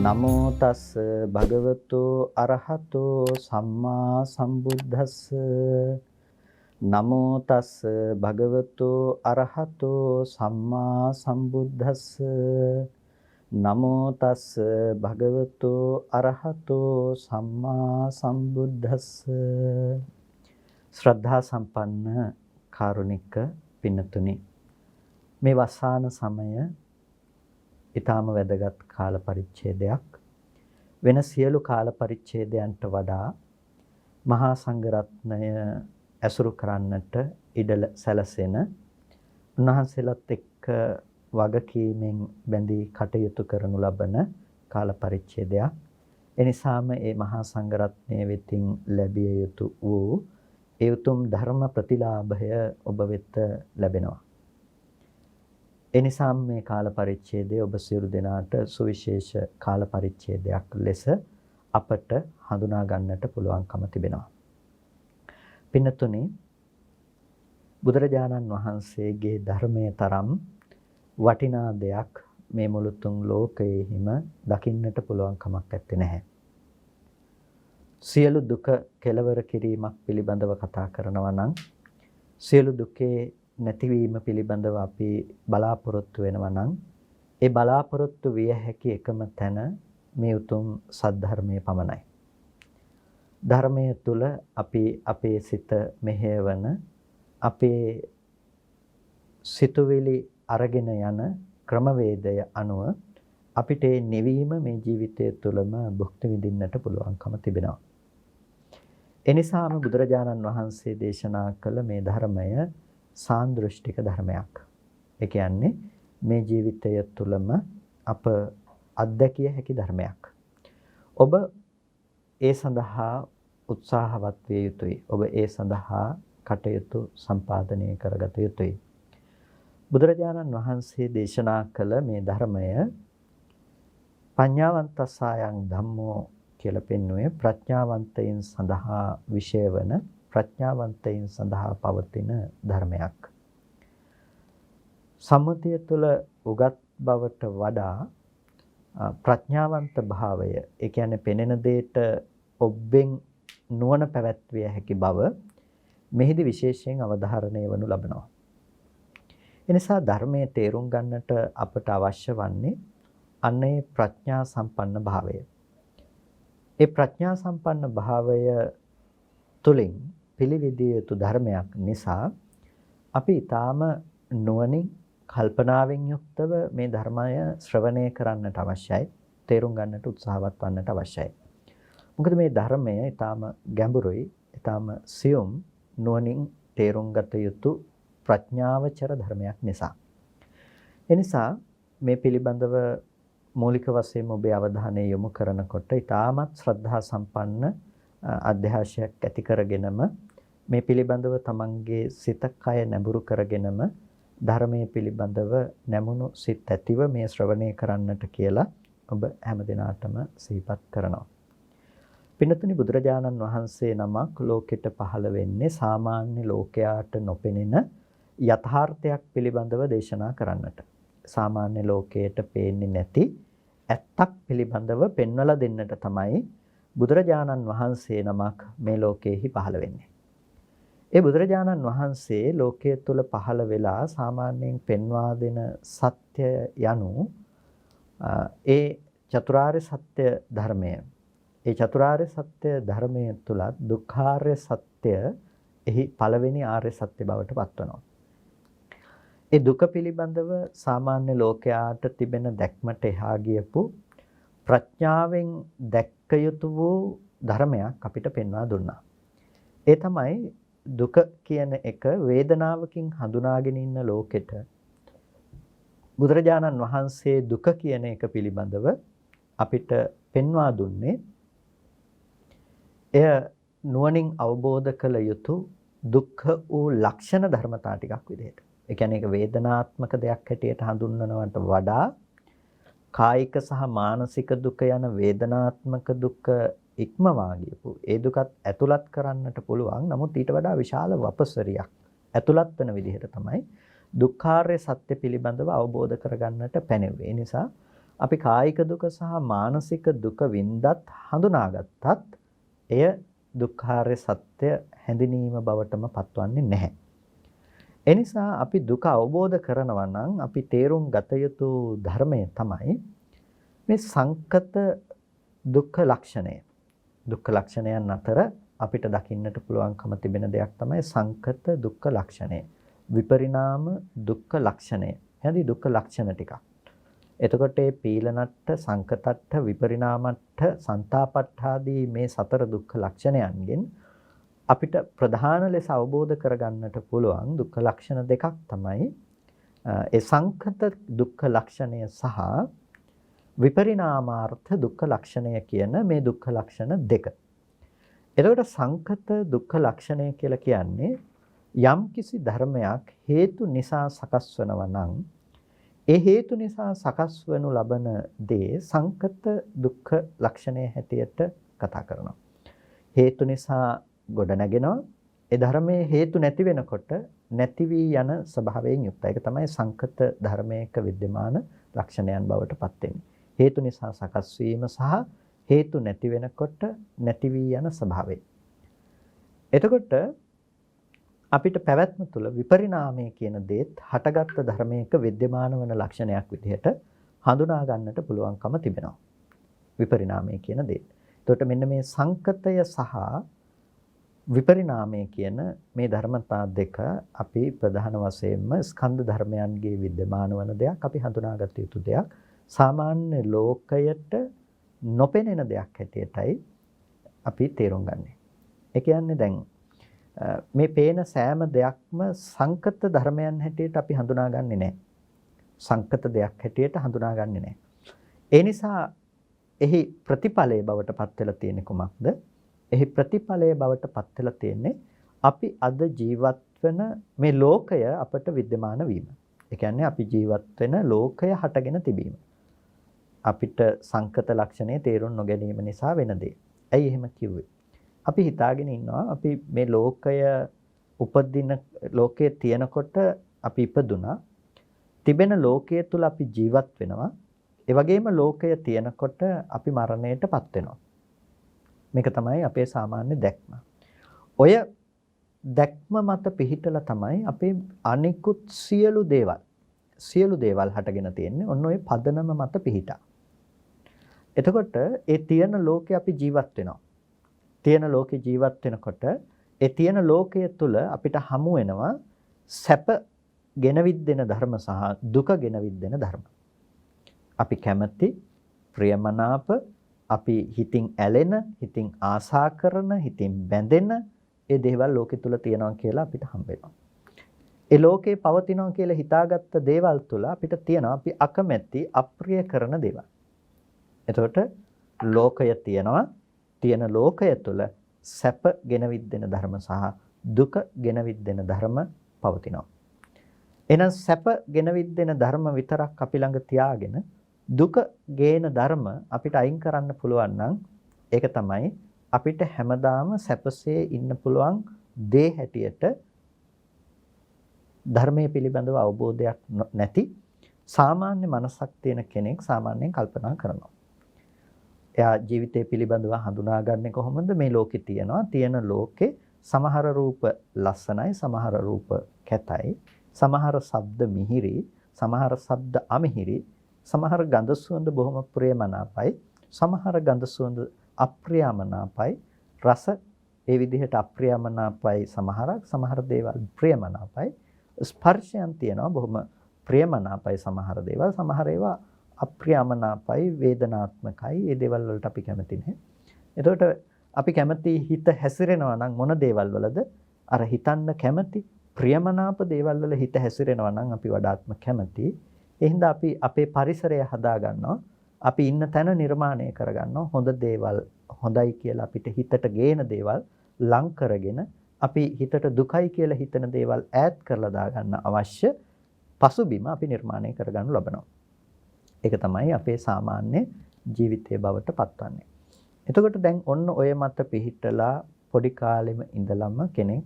නමෝ තස් භගවතු අරහතෝ සම්මා සම්බුද්දස්ස. නමෝ තස් භගවතු අරහතෝ සම්මා සම්බුද්දස්ස. නමෝ තස් භගවතු අරහතෝ සම්මා සම්බුද්දස්ස. ශ්‍රද්ධා සම්පන්න කාරුණික පින්නතුනි, මේ වසාන සමය ඊටාම වැදගත් කාල පරිච්ඡේදයක්. වෙන සියලු කාල පරිච්ඡේදයන්ට වඩා මහා සංඝරත්නය ඇසුරු කරන්නට ඉඩ සැලසෙන, උන්වහන්සේලාත් එක්ක වගකීමෙන් බැඳී කටයුතු කරනු ලබන කාල පරිච්ඡේදයක්. එනිසාම මේ මහා සංඝරත්නය වෙතින් ලැබිය යුතු වූ ඒ උතුම් ධර්ම ප්‍රතිලාභය ඔබ වෙත ලැබෙනවා. එනිසාම මේ කාල පරිච්ඡේදය ඔබ සියලු දෙනාට සුවිශේෂ කාල පරිච්ඡේදයක් ලෙස අපට හඳුනා ගන්නට පුළුවන්කම තිබෙනවා. පින්නතුනි, බුදුරජාණන් වහන්සේගේ ධර්මයේ තරම් වටිනා දෙයක් මේ මුළු තුන් ලෝකයේහිම දකින්නට පුළුවන් කමක් නැත්තේ නැහැ. සියලු දුක කෙලවර කිරීමක් පිළිබඳව කතා කරනවා නම්, සියලු දුකේ නැතිවීම පිළිබඳව අපි බලාපොරොත්තු වෙනවා නම්, ඒ බලාපොරොත්තු විය හැකි එකම තැන මේ උතුම් සද්ධර්මයේ පමණයි. ධර්මයේ තුල අපි අපේ සිත මෙහෙයවන, අපේ සිතුවිලි අරගෙන යන ක්‍රමවේදය අනුව අපිට නිවීම මේ ජීවිතය තුළම භුක්ති විඳින්නට පුළුවන්කම තිබෙනවා. එනිසාම බුදුරජාණන් වහන්සේ දේශනා කළ මේ ධර්මය සාන්දෘෂ්ටික ධර්මයක්. ඒ කියන්නේ මේ ජීවිතය තුළම අප අත්දැකිය හැකි ධර්මයක්. ඔබ ඒ සඳහා උත්සාහවත් විය යුතුයි. ඔබ ඒ සඳහා කටයුතු සම්පාදනය කරගත යුතුයි. බුදුරජාණන් වහන්සේ දේශනා කළ මේ ධර්මය පඤ්ඤාවන්තස්සායන් ධම්මෝ කියලා පෙන්වුවේ ප්‍රඥාවන්තයින් සඳහා විශේෂ වන, ප්‍රඥාවන්තයින් සඳහා පවතින ධර්මයක්. සම්මුතිය තුළ උගත් බවට වඩා ප්‍රඥාවන්ත භාවය, ඒ කියන්නේ පෙනෙන දෙයට ඔබෙන් නුවණ පැවැත්විය හැකි බව මෙහිදී විශේෂයෙන් අවධාරණය වනු ලබනවා. එනිසා ධර්මයේ තේරුම් ගන්නට අපට අවශ්‍ය වන්නේ අන්නේ ප්‍රඥා සම්පන්න භාවය. ඒ ප්‍රඥා සම්පන්න භාවය තුළින් පිළිවිදිය යුතු ධර්මයක් නිසා අපි ඊටාම නුවණින් කල්පනාවෙන් යුක්තව මේ ධර්මය ශ්‍රවණය කරන්නට අවශ්‍යයි, තේරුම් ගන්නට උත්සාහවත් වන්නට අවශ්‍යයි. මොකද මේ ධර්මය ඊටාම ගැඹුරුයි, ඊටාම සියුම්, නුවණින් තේරුම් ගත යුතු ප්‍රඥාවචර ධර්මයක් නිසා. එනිසා මේ පිළිබඳව මූලික වශයෙන් ඔබේ අවධානය යොමු කරනකොට ඊටාමත් ශ්‍රද්ධා සම්පන්න අධ්‍යාශයක් ඇති කරගෙනම මේ පිළිබඳව තමන්ගේ සිත කය නැඹුරු කරගෙනම ධර්මයේ පිළිබඳව නැමුණු සිත් ඇතිව මේ ශ්‍රවණය කරන්නට කියලා ඔබ හැමදිනාටම සිහිපත් කරනවා. පින්නතුනි, බුදුරජාණන් වහන්සේ නමක් ලෝකෙට පහළ වෙන්නේ සාමාන්‍ය ලෝකයාට නොපෙනෙන යථාර්ථයක් පිළිබඳව දේශනා කරන්නට. සාමාන්‍ය ලෝකයට පේන්නේ නැති ඇත්තක් පිළිබඳව පෙන්වලා දෙන්නට තමයි බුදුරජාණන් වහන්සේ නමක් මේ ලෝකෙහි පහළ වෙන්නේ. ඒ බුදුරජාණන් වහන්සේ ලෝකයේ තුල පහළ වෙලා සාමාන්‍යයෙන් පෙන්වා දෙන සත්‍ය යනු ඒ චතුරාර්ය සත්‍ය ධර්මය. ඒ චතුරාර්ය සත්‍ය ධර්මයේ තුලත් දුක්ඛාර්ය සත්‍ය එහි පළවෙනි ආර්ය සත්‍ය බවට පත්වනවා. ඒ දුක පිළිබඳව සාමාන්‍ය ලෝකයාට තිබෙන දැක්මට එහා ගියපු ප්‍රඥාවෙන් දැක්ක යුතු වූ ධර්මයක් අපිට පෙන්වා දුන්නා. ඒ තමයි දුක කියන එක වේදනාවකින් හඳුනාගෙන ඉන්න ලෝකෙට බුදුරජාණන් වහන්සේ දුක කියන එක පිළිබඳව අපිට පෙන්වා දුන්නේ එය නුවණින් අවබෝධ කළ යුතු දුක්ඛ වූ ලක්ෂණ ධර්මතා ටිකක් විදිහට. ඒ කියන්නේ ඒක වේදනාත්මක දෙයක් හැටියට හඳුන්වනවට වඩා කායික සහ මානසික දුක යන වේදනාත්මක දුක ඉක්මවා ගියපු ඒ දුකත් ඇතුළත් කරන්නට පුළුවන්. නමුත් ඊට වඩා විශාල වපසරියක් ඇතුළත් වෙන විදිහට තමයි දුක්ඛාර්ය සත්‍ය පිළිබඳව අවබෝධ කරගන්නට පැනෙන්නේ. ඒ නිසා අපි කායික දුක සහ මානසික දුක වින්දත් හඳුනාගත්තත් එය දුක්ඛාරය සත්‍ය හැඳිනීම බවටම පත්වන්නේ නැහැ. එනිසා අපි දුක අවබෝධ කරනවා නම් අපි තේරුම් ගත යුතු ධර්මය තමයි මේ සංකත දුක්ඛ ලක්ෂණය. දුක්ඛ ලක්ෂණයන් අතර අපිට දකින්නට පුළුවන්කම තිබෙන දෙයක් තමයි සංකත දුක්ඛ ලක්ෂණය. විපරිණාම දුක්ඛ ලක්ෂණය. එහදී දුක්ඛ ලක්ෂණ ටිකක්. එතකොට මේ පීලනට්ඨ සංකතට්ඨ විපරිණාමට්ඨ සංතාපට්ඨ ආදී මේ සතර දුක්ඛ ලක්ෂණයන්ගෙන් අපිට ප්‍රධාන ලෙස අවබෝධ කරගන්නට පුළුවන් දුක්ඛ ලක්ෂණ දෙකක් තමයි ඒ සංකත දුක්ඛ ලක්ෂණය සහ විපරිණාමාර්ථ දුක්ඛ ලක්ෂණය කියන මේ දුක්ඛ ලක්ෂණ දෙක. එතකොට සංකත දුක්ඛ ලක්ෂණය කියලා කියන්නේ යම්කිසි ධර්මයක් හේතු නිසා සකස් වෙනවා නම් ඒ හේතු නිසා සකස් වනු ලබන දේ සංකත දුක්ඛ ලක්ෂණය හැටියට කතා කරනවා. හේතු නිසා ගොඩ නැගෙනවා. ඒ ධර්මයේ හේතු නැති වෙනකොට නැති වී යන ස්වභාවයෙන් යුක්තයි. ඒක තමයි සංකත ධර්මයක विद्यमान ලක්ෂණයන් බවට පත් වෙන්නේ. හේතු නිසා සකස් වීම සහ හේතු නැති වෙනකොට නැති වී යන ස්වභාවය. එතකොට අපිට පැවැත්ම තුළ විපරිණාමය කියන දේත් හටගත් ධර්මයක विद्यमान වන ලක්ෂණයක් විදිහට හඳුනා ගන්නට පුළුවන්කම තිබෙනවා. විපරිණාමය කියන දේ. එතකොට මෙන්න මේ සංකතය සහ විපරිණාමය කියන මේ ධර්මතා දෙක අපි ප්‍රධාන වශයෙන්ම ස්කන්ධ ධර්මයන්ගේ विद्यमान වන දෙයක්, අපි හඳුනාගත යුතු දෙයක්, සාමාන්‍ය ලෝකයට නොපෙනෙන දෙයක් හැටියටයි අපි තේරුම් ගන්නේ. ඒ කියන්නේ දැන් මේ පේන සෑම දෙයක්ම සංකත ධර්මයන් හැටියට අපි හඳුනාගන්නේ නැහැ. සංකත දෙයක් හැටියට හඳුනාගන්නේ නැහැ. ඒ නිසා එහි ප්‍රතිඵලයේ බවට පත් වෙලා තියෙන්නේ කුමක්ද? එහි ප්‍රතිඵලයේ බවට පත් වෙලා තියෙන්නේ අපි අද ජීවත් වෙන මේ ලෝකය අපට विद्यमान වීම. ඒ කියන්නේ අපි ජීවත් වෙන ලෝකය හටගෙන තිබීම. අපිට සංකත ලක්ෂණය තේරුම් නොගැනීම නිසා වෙන දේ. ඇයි එහෙම කිව්වේ? අපි හිතාගෙන ඉන්නවා අපි මේ ලෝකය උපදින ලෝකයේ තියෙනකොට අපි ඉපදුනා. තිබෙන ලෝකයේ තුල අපි ජීවත් වෙනවා. ඒ වගේම ලෝකය තියෙනකොට අපි මරණයටපත් වෙනවා. මේක තමයි අපේ සාමාන්‍ය දැක්ම. ඔය දැක්ම මත පිහිටලා තමයි අපේ අනිකුත් සියලු දේවල් හටගෙන තියෙන්නේ. ඔන්න ඔය පදනම මත පිහිටා. එතකොට ඒ තියෙන ලෝකේ අපි ජීවත් වෙනවා. තියෙන ලෝකේ ජීවත් වෙනකොට ඒ තියෙන ලෝකයේ තුල අපිට හමු වෙනවා සැප ගෙනවිත් දෙන ධර්ම සහ දුක ගෙනවිත් දෙන ධර්ම. අපි කැමති, ප්‍රියමනාප, අපි හිතින් ඇලෙන, හිතින් ආසා කරන, හිතින් බැඳෙන ඒ දේවල් ලෝකෙ තුල තියෙනවා කියලා අපිට හම්බ වෙනවා. ඒ ලෝකේ පවතිනවා කියලා හිතාගත්ත දේවල් තුල අපිට තියෙනවා අපි අකමැති, අප්‍රිය කරන දේවල්. එතකොට ලෝකය තියෙනවා. තියෙන ලෝකය තුල සැප ගෙනවිත් දෙන ධර්ම සහ දුක ගෙනවිත් දෙන ධර්ම පවතිනවා. එහෙනම් සැප ගෙනවිත් දෙන ධර්ම විතරක් අපි ළඟ තියාගෙන දුක ගේන ධර්ම අපිට අයින් කරන්න පුළුවන් නම් ඒක තමයි අපිට හැමදාම සැපසේ ඉන්න පුළුවන් දේ හැටියට ධර්මයේ පිළිබඳව අවබෝධයක් නැති සාමාන්‍ය මනසක් තියෙන කෙනෙක් සාමාන්‍යයෙන් කල්පනා කරනවා. එයා ජීවිතය පිළිබඳව හඳුනාගන්නේ කොහොමද? මේ ලෝකේ තියෙන ලෝකේ සමහර රූප ලස්සනයි, සමහර රූප කැතයි, සමහර ශබ්ද මිහිරි, සමහර ශබ්ද අමිහිරි, සමහර ගඳ සුවඳ බොහොම ප්‍රියමනාපයි, සමහර ගඳ සුවඳ අප්‍රියමනාපයි, රස ඒ විදිහට අප්‍රියමනාපයි සමහර දේවල් ප්‍රියමනාපයි, ස්පර්ශයන් තියෙනවා බොහොම ප්‍රියමනාපයි සමහර දේවල්, සමහර ඒවා අප්‍රියමනාපයි, වේදනාත්මකයි. ඒ දේවල් වලට අපි කැමති නැහැ. එතකොට අපි කැමති හිත හැසිරෙනවා නම් මොන දේවල් වලද? අර හිතන්න කැමති ප්‍රියමනාප දේවල් වල හිත හැසිරෙනවා නම් අපි වඩාත්ම කැමති. ඒ හින්දා අපි අපේ පරිසරය හදා ගන්නවා. අපි ඉන්න තැන නිර්මාණය කර ගන්නවා. හොඳ දේවල්, හොඳයි කියලා අපිට හිතට ගේන දේවල් ලං කරගෙන අපි හිතට දුකයි කියලා හිතන දේවල් ඈත් කරලා දා ගන්න අවශ්‍ය පසුබිම අපි නිර්මාණය කර ගන්න ලබනවා. ඒක තමයි අපේ සාමාන්‍ය ජීවිතයේ බවට පත්වන්නේ. එතකොට දැන් ඔන්න ඔය මත පිහිටලා පොඩි කාලෙම ඉඳලම කෙනෙක්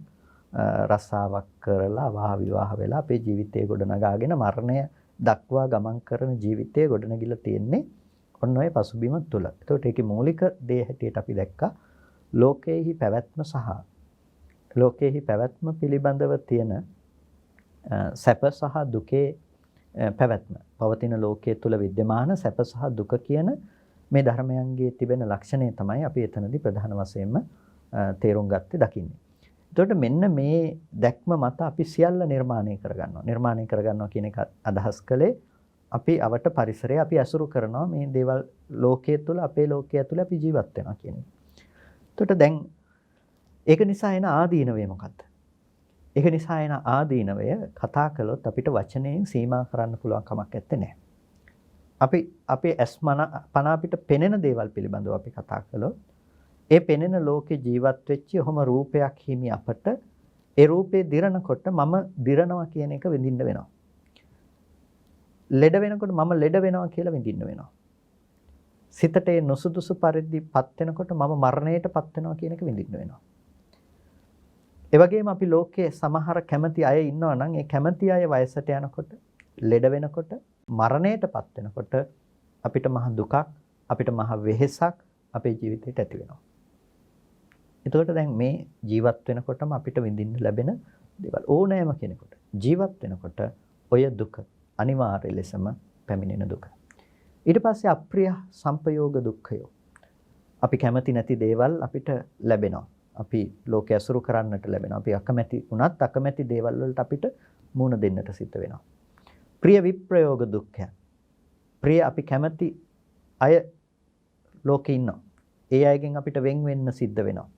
රස්සාවක් කරලා විවාහ වෙලා අපේ ජීවිතය ගොඩනගාගෙන මරණය දක්වා ගමන් කරන ජීවිතය ගොඩනැගිලා තියෙන්නේ ඔන්න ඔය පසුබිම තුල. ඒකට ඒකේ මූලික දේ හැටියට අපි දැක්කා ලෝකයේහි පැවැත්ම සහ ලෝකයේහි පැවැත්ම පිළිබඳව තියෙන සැප සහ දුකේ පැවැත්ම. පවතින ලෝකයේ තුල विद्यमान සැප සහ දුක කියන මේ ධර්මයන්ගේ තිබෙන ලක්ෂණය තමයි අපි එතනදී ප්‍රධාන වශයෙන්ම තේරුම් ගත්තේ දකින්නේ. එතකොට මෙන්න මේ දැක්ම මත අපි සියල්ල නිර්මාණය කරගන්නවා. නිර්මාණය කරගන්නවා කියන එක අදහස් කළේ අපි අවට පරිසරය අපි ඇසුරු කරනවා මේ දේවල් ලෝකයේ තුල අපේ ලෝකයේ තුල අපි ජීවත් වෙනවා කියන එක. එතකොට දැන් ඒක නිසා එන ආදීනවය මොකද්ද? ඒක නිසා එන ආදීනවය කතා කළොත් අපිට වචනයෙන් සීමා කරන්න පුළුවන් කමක් නැත්තේ. අපි පන අපිට පෙනෙන දේවල් පිළිබඳව අපි කතා කළොත් ඒ පෙනෙන ලෝකේ ජීවත් වෙච්ච ඔහොම රූපයක් හිමි අපට ඒ රූපේ දිරනකොට මම දිරනවා කියන එක විඳින්න වෙනවා. ලෙඩ වෙනකොට මම ලෙඩ වෙනවා කියලා විඳින්න වෙනවා. සිතට ඒ නොසුදුසු පරිදිපත් වෙනකොට මම මරණයටපත් වෙනවා කියන එක විඳින්න වෙනවා. ඒ වගේම අපි ලෝකයේ සමහර කැමැති අය ඉන්නවා නම් ඒ කැමැති අය වයසට යනකොට ලෙඩ වෙනකොට මරණයටපත් වෙනකොට අපිට මහ දුකක් අපිට මහ වෙහෙසක් අපේ ජීවිතේට ඇති වෙනවා. එතකොට දැන් මේ ජීවත් වෙනකොටම අපිට විඳින්න ලැබෙන දේවල් ඕනෑම කෙනෙකුට ජීවත් වෙනකොට ඔය දුක අනිවාර්ය ලෙසම පැමිණෙන දුක. ඊට පස්සේ අප්‍රිය සංපයෝග දුක්ඛය. අපි කැමති නැති දේවල් අපිට ලැබෙනවා. අපි ලෝකය අසුරු කරන්නට ලැබෙනවා. අපි අකමැති වුණත් අකමැති දේවල් වලට අපිට මුහුණ දෙන්නට සිද්ධ වෙනවා. ප්‍රිය විප්‍රයෝග දුක්ඛය. ප්‍රිය අපි කැමති අය ලෝකේ ඉන්නවා. ඒ අයගෙන් අපිට වෙන් වෙන්න සිද්ධ වෙනවා.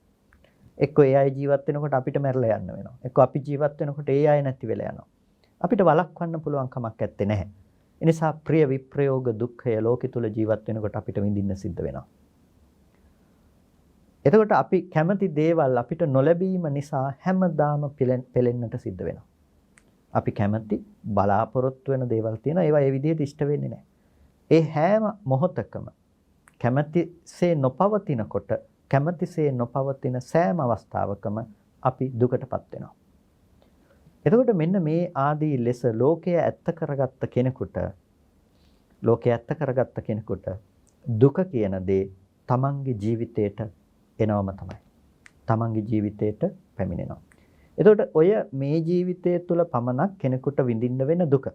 එක්කෝ ඒ අය ජීවත් වෙනකොට අපිට මැරලා යන්න වෙනවා. එක්කෝ අපි ජීවත් වෙනකොට ඒ අය නැති වෙලා යනවා. අපිට වළක්වන්න පුළුවන් කමක් නැත්තේ නැහැ. ඒ නිසා ප්‍රිය විප්‍රයෝග දුක්ඛය ලෝකෙ තුල ජීවත් වෙනකොට අපිට විඳින්න සිද්ධ වෙනවා. එතකොට අපි කැමති දේවල් අපිට නොලැබීම නිසා හැමදාම පෙලෙන්නට සිද්ධ වෙනවා. අපි කැමති බලාපොරොත්තු වෙන දේවල් තියෙනවා. ඒවා ඒ විදිහට ඉෂ්ට වෙන්නේ නැහැ. ඒ හැම මොහොතකම කැමැතිසේ නොපවතිනකොට කැමැතිසේ නොපවතින සෑම අවස්ථාවකම අපි දුකටපත් වෙනවා. එතකොට මෙන්න මේ ආදී ලෙස ලෝකය ඇත්ත කරගත්ත කෙනෙකුට දුක කියන දේ තමන්ගේ ජීවිතේට එනවම තමයි. තමන්ගේ ජීවිතේට පැමිණෙනවා. එතකොට ඔය මේ ජීවිතය තුළ පමණක් කෙනෙකුට විඳින්න වෙන දුක.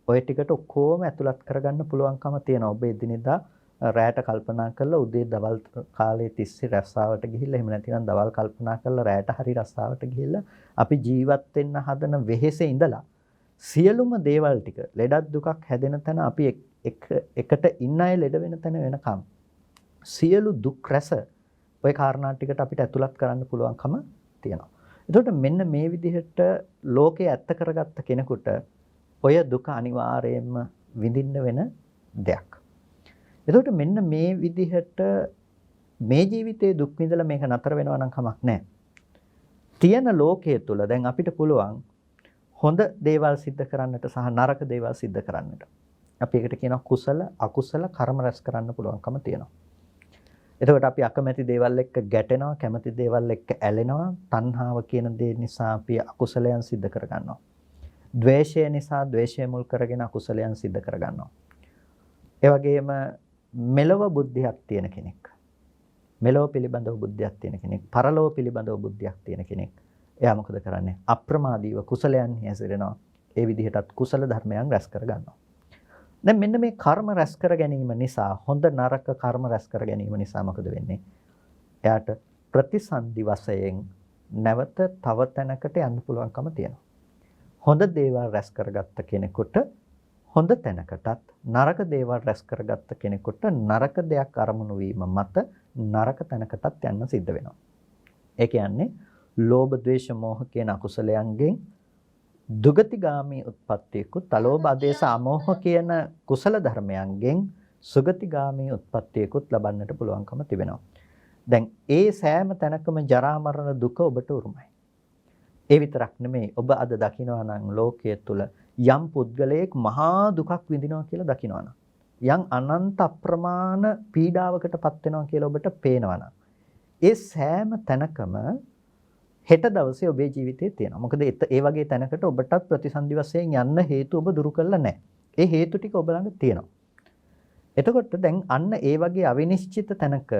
ඔය ටිකට ඔක්කොම ඇතුළත් කරගන්න පුළුවන්කම තියෙනවා. ඔබ එදිනෙදා රැයට කල්පනා කරලා උදේ දවල් කාලයේ තිස්සේ රස්සාවට ගිහිල්ලා එහෙම නැතිනම් දවල් කල්පනා කරලා රැයට හරි රස්සාවට ගිහිල්ලා අපි ජීවත් වෙන්න හදන වෙහෙසේ ඉඳලා සියලුම දේවල් ටික ලෙඩක් දුකක් හැදෙන තැන අපි එකට ඉන්න අය ලෙඩ වෙන තැන වෙනකම් සියලු දුක් රැස ඔය කාරණා ටිකට අපිට ඇතුළත් කරන්න පුළුවන්කම තියෙනවා. එතකොට මෙන්න මේ විදිහට ලෝකේ ඇත්ත කරගත්ත කෙනෙකුට ඔය දුක අනිවාර්යයෙන්ම විඳින්න වෙන දෙයක්. එතකොට මෙන්න මේ විදිහට මේ ජීවිතයේ දුක් විඳලා මේක නතර වෙනවා නම් කමක් නැහැ. තියෙන ලෝකයේ තුල දැන් අපිට පුළුවන් හොඳ දේවල් සිද්ධ කරන්නට සහ නරක දේවල් සිද්ධ කරන්නට. අපි ඒකට කියනවා කුසල අකුසල කර්ම රැස් කරන්න පුළුවන්කම තියෙනවා. එතකොට අපි අකමැති දේවල් එක්ක ගැටෙනවා, කැමති දේවල් එක්ක ඇලෙනවා. තණ්හාව කියන දේ නිසා අපි අකුසලයන් සිද්ධ කරගන්නවා. ද්වේෂය නිසා ද්වේෂය මුල් කරගෙන අකුසලයන් සිද්ධ කරගන්නවා. ඒ වගේම මෙලව බුද්ධියක් තියෙන කෙනෙක්. මෙලව පිළිබඳව බුද්ධියක් තියෙන කෙනෙක්, පරලෝක පිළිබඳව බුද්ධියක් තියෙන කෙනෙක්. එයා මොකද කරන්නේ? අප්‍රමාදීව කුසලයන් හැසිරෙනවා. ඒ විදිහටත් කුසල ධර්මයන් රැස් කරගන්නවා. දැන් මෙන්න මේ කර්ම රැස් කර ගැනීම නිසා හොඳ නරක කර්ම රැස් කර ගැනීම නිසා මොකද වෙන්නේ? එයාට ප්‍රතිසන්දි වශයෙන් නැවත තව තැනකට යන්න පුළුවන්කම තියෙනවා. හොඳ දේවල් රැස් කරගත්ත කෙනෙකුට හොඳ තැනකටත් නරක දේවල් රැස් කරගත්ත කෙනෙකුට නරක දෙයක් අරමුණු වීම මත නරක තැනකටත් යන්න සිද්ධ වෙනවා. ඒ කියන්නේ ලෝභ ද්වේෂ මෝහ කියන අකුසලයන්ගෙන් දුගතිගාමී උත්පත්තියකුත් අලෝභ ආදේශ අමෝහ කියන කුසල ධර්මයන්ගෙන් සුගතිගාමී උත්පත්තියකුත් ලබන්නට පුළුවන්කම තිබෙනවා. දැන් ඒ සෑම තැනකම ජරා මරණ දුක ඔබට උරුමයි. ඒ විතරක් නෙමෙයි ඔබ අද දකිනවා නම් ලෝකයේ තුල යම් පුද්ගලයෙක් මහා දුකක් විඳිනවා කියලා දකිනවා නම් යම් අනන්ත අප්‍රමාණ පීඩාවකටපත් වෙනවා කියලා ඔබට පේනවා නම් ඒ සෑම තැනකම හෙට දවසේ ඔබේ ජීවිතේ තියෙනවා. මොකද ඒ වගේ තැනකට ඔබටත් ප්‍රතිසන්දි වශයෙන් යන්න හේතු ඔබ දුරු කළා නැහැ. ඒ හේතු ටික ඔබ ළඟ තියෙනවා. එතකොට දැන් අන්න ඒ වගේ අවිනිශ්චිත තැනක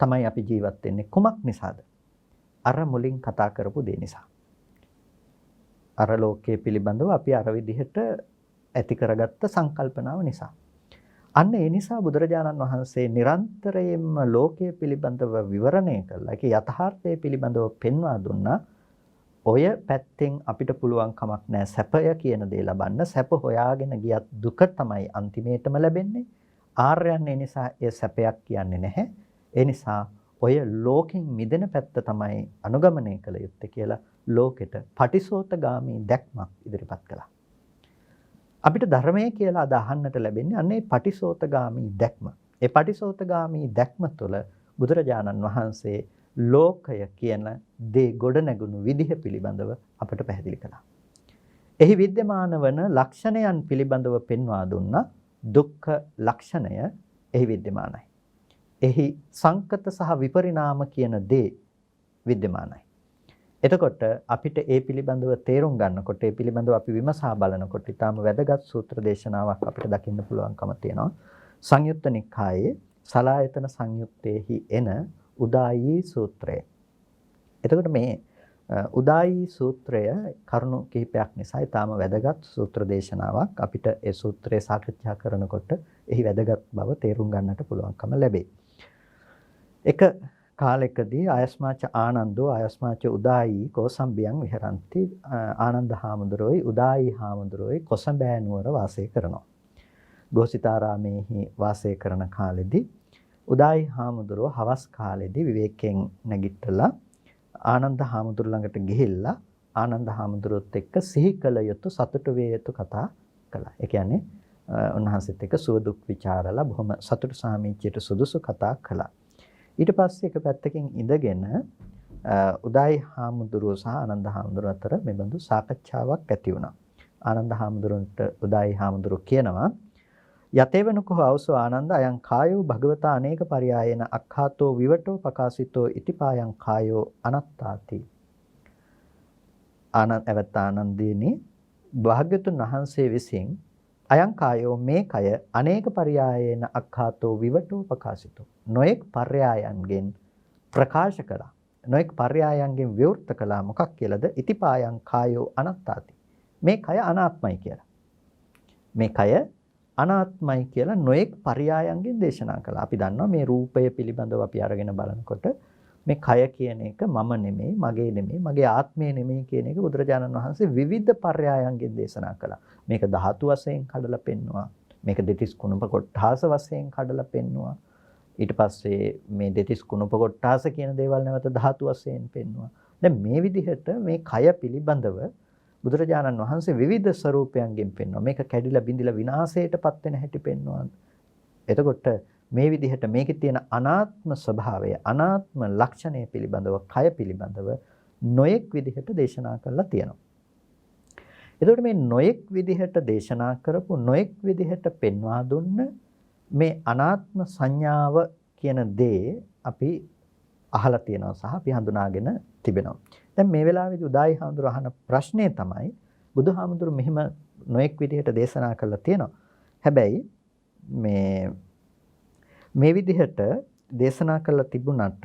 තමයි අපි ජීවත් වෙන්නේ. කුමක් නිසාද? අර මුලින් කතා කරපු දේ නිසා. අර ලෝකයේ පිළිබඳව අපි අර විදිහට ඇති කරගත්ත සංකල්පනාව නිසා. අන්න ඒ නිසා බුදුරජාණන් වහන්සේ නිරන්තරයෙන්ම ලෝකයේ පිළිබඳව විවරණය කළා. ඒක යථාර්ථයේ පිළිබඳව පෙන්වා දුන්නා. ඔය පැත්තෙන් අපිට පුළුවන් කමක් නැහැ සැපය කියන දේ ලබන්න. සැප හොයාගෙන ගියත් දුක තමයි අන්තිමේටම ලැබෙන්නේ. ආර්යයන් ඒ නිසා ඒ සැපයක් කියන්නේ නැහැ. ඒ නිසා ඔය ලෝකෙන් මිදෙන පැත්ත තමයි අනුගමනය කළ යුත්තේ කියලා ලෝකෙට පටිසෝතගාමී දැක්මක් ඉදිරිපත් කළා. අපිට ධර්මය කියලා අද අහන්නට ලැබෙන්නේ අන්නේ පටිසෝතගාමී දැක්ම. ඒ පටිසෝතගාමී දැක්ම තුළ බුදුරජාණන් වහන්සේ ලෝකය කියන දේ ගොඩනැගුණු විදිහ පිළිබඳව අපට පැහැදිලි කළා. එහි विद्यमान වන ලක්ෂණයන් පිළිබඳව පෙන්වා දුන්නා. දුක්ඛ ලක්ෂණය එහි विद्यමානයි. එහි සංකත සහ විපරිණාම කියන දේ विद्यමානයි. එතකොට අපිට ඒ පිළිබඳව තේරුම් ගන්නකොට ඒ පිළිබඳව අපි විමසා බලනකොට ඊටාම වැදගත් සූත්‍ර දේශනාවක් අපිට දකින්න පුළුවන්කම තියෙනවා. සංයුත්ත නිකායේ සලායතන සංයුත්තේහි එන උදායී සූත්‍රය. එතකොට මේ උදායී සූත්‍රය කරුණු කිහිපයක් නිසා ඊටාම වැදගත් සූත්‍ර දේශනාවක්. අපිට ඒ සූත්‍රය සාකච්ඡා කරනකොට එහි වැදගත් බව තේරුම් ගන්නට පුළුවන්කම ලැබේ. එක කාලෙකදී ආයස්මාච ආනන්දෝ ආයස්මාච උදායී කෝසම්බියන් විහරಂತಿ ආනන්ද හාමුදුරුවෝයි උදායී හාමුදුරුවෝයි කොසඹෑ නුවර වාසය කරනවා. ගෝසිතාරාමේහි වාසය කරන කාලෙදී උදායී හාමුදුරුවෝ හවස් කාලෙදී විවේකයෙන් නැගිටලා ආනන්ද හාමුදුරු ළඟට ගිහිල්ලා ආනන්ද හාමුදුරුවොත් එක්ක සිහි කළ යුතු සතුටු වේ යුතු කතා කළා. ඒ කියන්නේ උන්වහන්සේත් එක්ක සුව දුක් ਵਿਚාරලා බොහොම සතුටු සාමිච්චයට සුදුසු කතා කළා. ඊට පස්සේ එක පැත්තකින් ඉඳගෙන උදායි හාමුදුරුවෝ සහ ආනන්ද හාමුදුරුවෝ අතර මෙබඳු සාකච්ඡාවක් ඇති වුණා. ආනන්ද හාමුදුරුවන්ට උදායි හාමුදුරුවෝ කියනවා යතේවනකෝ අවසෝ ආනන්ද අයං කායෝ භගවතා අනේක පරයායන අක්ඛාතෝ විවටෝ පකාසිතෝ ඉතිපායං කායෝ අනත්තාති. ආනන්දේනි භාග්‍යතුන් වහන්සේ විසින් අයං කායෝ මේ කය අනේක පරයායන අක්ඛාතෝ විවටෝ පකාසිතෝ නොඑක් පර්යායන්ගෙන් ප්‍රකාශ කළා. නොඑක් පර්යායන්ගෙන් විවෘත කළා. මොකක් කියලාද? ඉතිපායං කායෝ අනත්තාති. මේ කය අනාත්මයි කියලා. මේ කය අනාත්මයි කියලා නොඑක් පර්යායන්ගෙන් දේශනා කළා. අපි දන්නවා මේ රූපය පිළිබඳව අපි අරගෙන බලනකොට මේ කය කියන එක මම නෙමෙයි, මගේ නෙමෙයි, මගේ ආත්මය නෙමෙයි කියන එක බුදුරජාණන් වහන්සේ විවිධ පර්යායන්ගෙන් දේශනා කළා. මේක ධාතු වශයෙන් කඩලා පෙන්නවා. මේක දෙතිස් කුණප කොට්ඨාස වශයෙන් කඩලා පෙන්නවා. ඊට පස්සේ මේ දෙතිස් කුණප කොට්ඨාස කියන දේවල් නැවත ධාතු වශයෙන් පෙන්නවා. දැන් මේ විදිහට මේ කය පිළිබඳව බුදුරජාණන් වහන්සේ විවිධ ස්වરૂපයන්ගෙන් පෙන්වනවා. මේක කැඩිලා බිඳිලා විනාශයටපත් වෙන හැටි පෙන්වනවා. එතකොට මේ විදිහට මේකේ තියෙන අනාත්ම ස්වභාවය, අනාත්ම ලක්ෂණය පිළිබඳව, කය පිළිබඳව නොයෙක් විදිහට දේශනා කරලා තියෙනවා. එතකොට මේ නොයෙක් විදිහට දේශනා කරපු නොයෙක් විදිහට පෙන්වා දුන්න මේ අනාත්ම සංඥාව කියන දේ අපි අහලා තියෙනවා සහ අපි හඳුනාගෙන තිබෙනවා. දැන් මේ වෙලාවේදී උදායි හාමුදුර අහන ප්‍රශ්නේ තමයි බුදුහාමුදුරු මෙහිම නොඑක් විදිහට දේශනා කරලා තියෙනවා. හැබැයි මේ විදිහට දේශනා කරලා තිබුණාට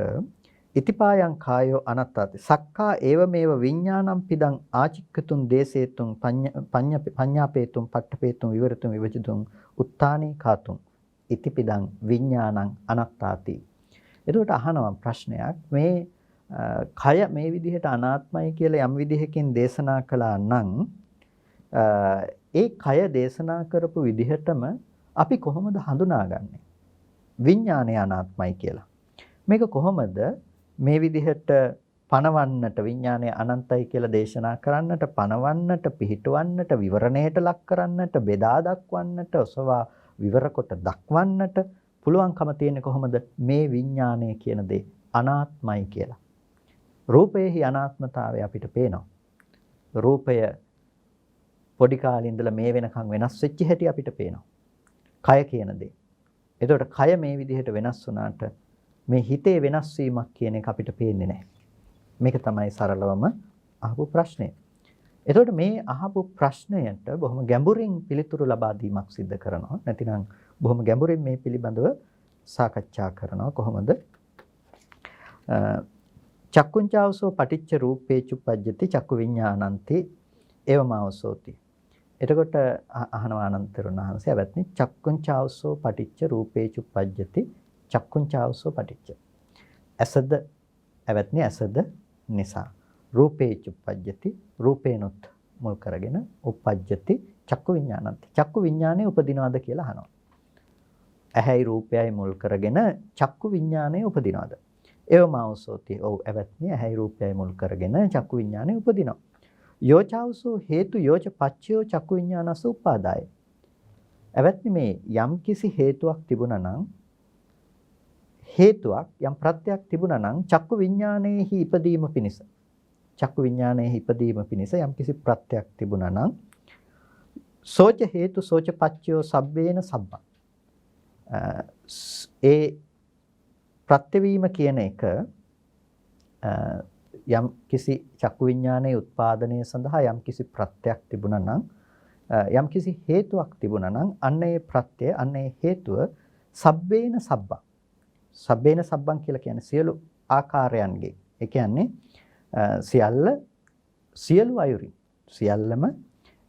ඉතිපායං කායෝ අනත්තාති සක්කා ඒව මේව විඥානම් පිදං ආචික්කතුන් දේසේතුන් පඤ්ඤාපේතුන් පට්ඨපේතුන් විවරතුන් විවචිතුන් උත්තානේ කාතුන් ඉතිපිදං විඥානං අනත්තාති. එතකොට අහනවා ප්‍රශ්නයක් මේ කය මේ විදිහට අනාත්මයි කියලා යම් විදිහකින් දේශනා කළා නම් ඒ කය දේශනා කරපු විදිහටම අපි කොහොමද හඳුනාගන්නේ විඥානය අනාත්මයි කියලා? මේක කොහොමද මේ විදිහට පණවන්නට විඥානය අනන්තයි කියලා දේශනා කරන්නට, පණවන්නට, පිහිටවන්නට, විවරණයට ලක් කරන්නට, බෙදා දක්වන්නට, ඔසවා විවර කොට දක්වන්නට පුළුවන්කම තියෙන්නේ කොහොමද? මේ විඥානය කියන දේ අනාත්මයි කියලා. රූපයේහි අනාත්මතාවය අපිට පේනවා. රූපය පොඩි කාලේ ඉඳලා මේ වෙනකන් වෙනස් වෙච්ච හැටි අපිට පේනවා. කය කියන දේ. එතකොට කය මේ විදිහට වෙනස් වුණාට මේ හිතේ වෙනස් වීමක් කියන එක අපිට පේන්නේ නැහැ. මේක තමයි සරලවම අහපු ප්‍රශ්නේ. එතකොට මේ අහපු ප්‍රශ්නයට බොහොම ගැඹුරින් පිළිතුරු ලබා දීමක් සිදු කරනවා. නැතිනම් බොහොම ගැඹුරින් මේ පිළිබඳව සාකච්ඡා කරනවා. කොහොමද? චක්කුංචාවසෝ පටිච්ච රූපේචු පජ්ජති චක්කු විඤ්ඤාණන්ති එවමාවසෝති. එතකොට අහනවා අනන්තරුණ වහන්සේ අවත්නි චක්කුංචාවසෝ පටිච්ච රූපේචු පජ්ජති චක්කුංචාවසෝ පටිච්ච. ඇසද අවත්නි ඇසද නිසා රූපේචු පජ්ජති රූපේනොත් මුල් කරගෙන උපජ්ජති චක්කු විඤ්ඤාණන්ති. චක්කු විඤ්ඤාණය උපදිනවද කියලා අහනවා. ඇහැයි රූපයයි මුල් කරගෙන චක්කු විඤ්ඤාණය උපදිනවද? එවමාවසෝති. ඔව් අවත්නි ඇහැයි රූපයයි මුල් කරගෙන චක්කු විඤ්ඤාණය උපදිනවා. යෝචාවසෝ හේතු යෝච පච්චයෝ චක්කු විඤ්ඤාණස උපාදාය. එවත්නි මේ යම් කිසි හේතුවක් තිබුණා නම් හේතුවක් යම් ප්‍රත්‍යක් තිබුණා නම් චක්කු විඤ්ඤාණයෙහි ඉපදීම පිණිස චක්කු විඤ්ඤාණයෙහි ඉපදීම පිණිස යම් කිසි ප්‍රත්‍යක් තිබුණා නම් සෝච හේතු සෝච පච්චයෝ සබ්බේන සබ්බං. ඒ ප්‍රත්‍යවීම කියන එක යම් කිසි චක්කු විඤ්ඤාණයේ උත්පාදනය සඳහා යම් කිසි ප්‍රත්‍යක් තිබුණා නම් යම් කිසි හේතුවක් තිබුණා නම් අන්න ඒ ප්‍රත්‍යය අන්න ඒ හේතුව සබ්බේන සබ්බං. සබ්බේන සබ්බං කියලා කියන්නේ සියලු ආකාරයන්ගේ. ඒ කියන්නේ සියලු අයුරින් සියල්ලම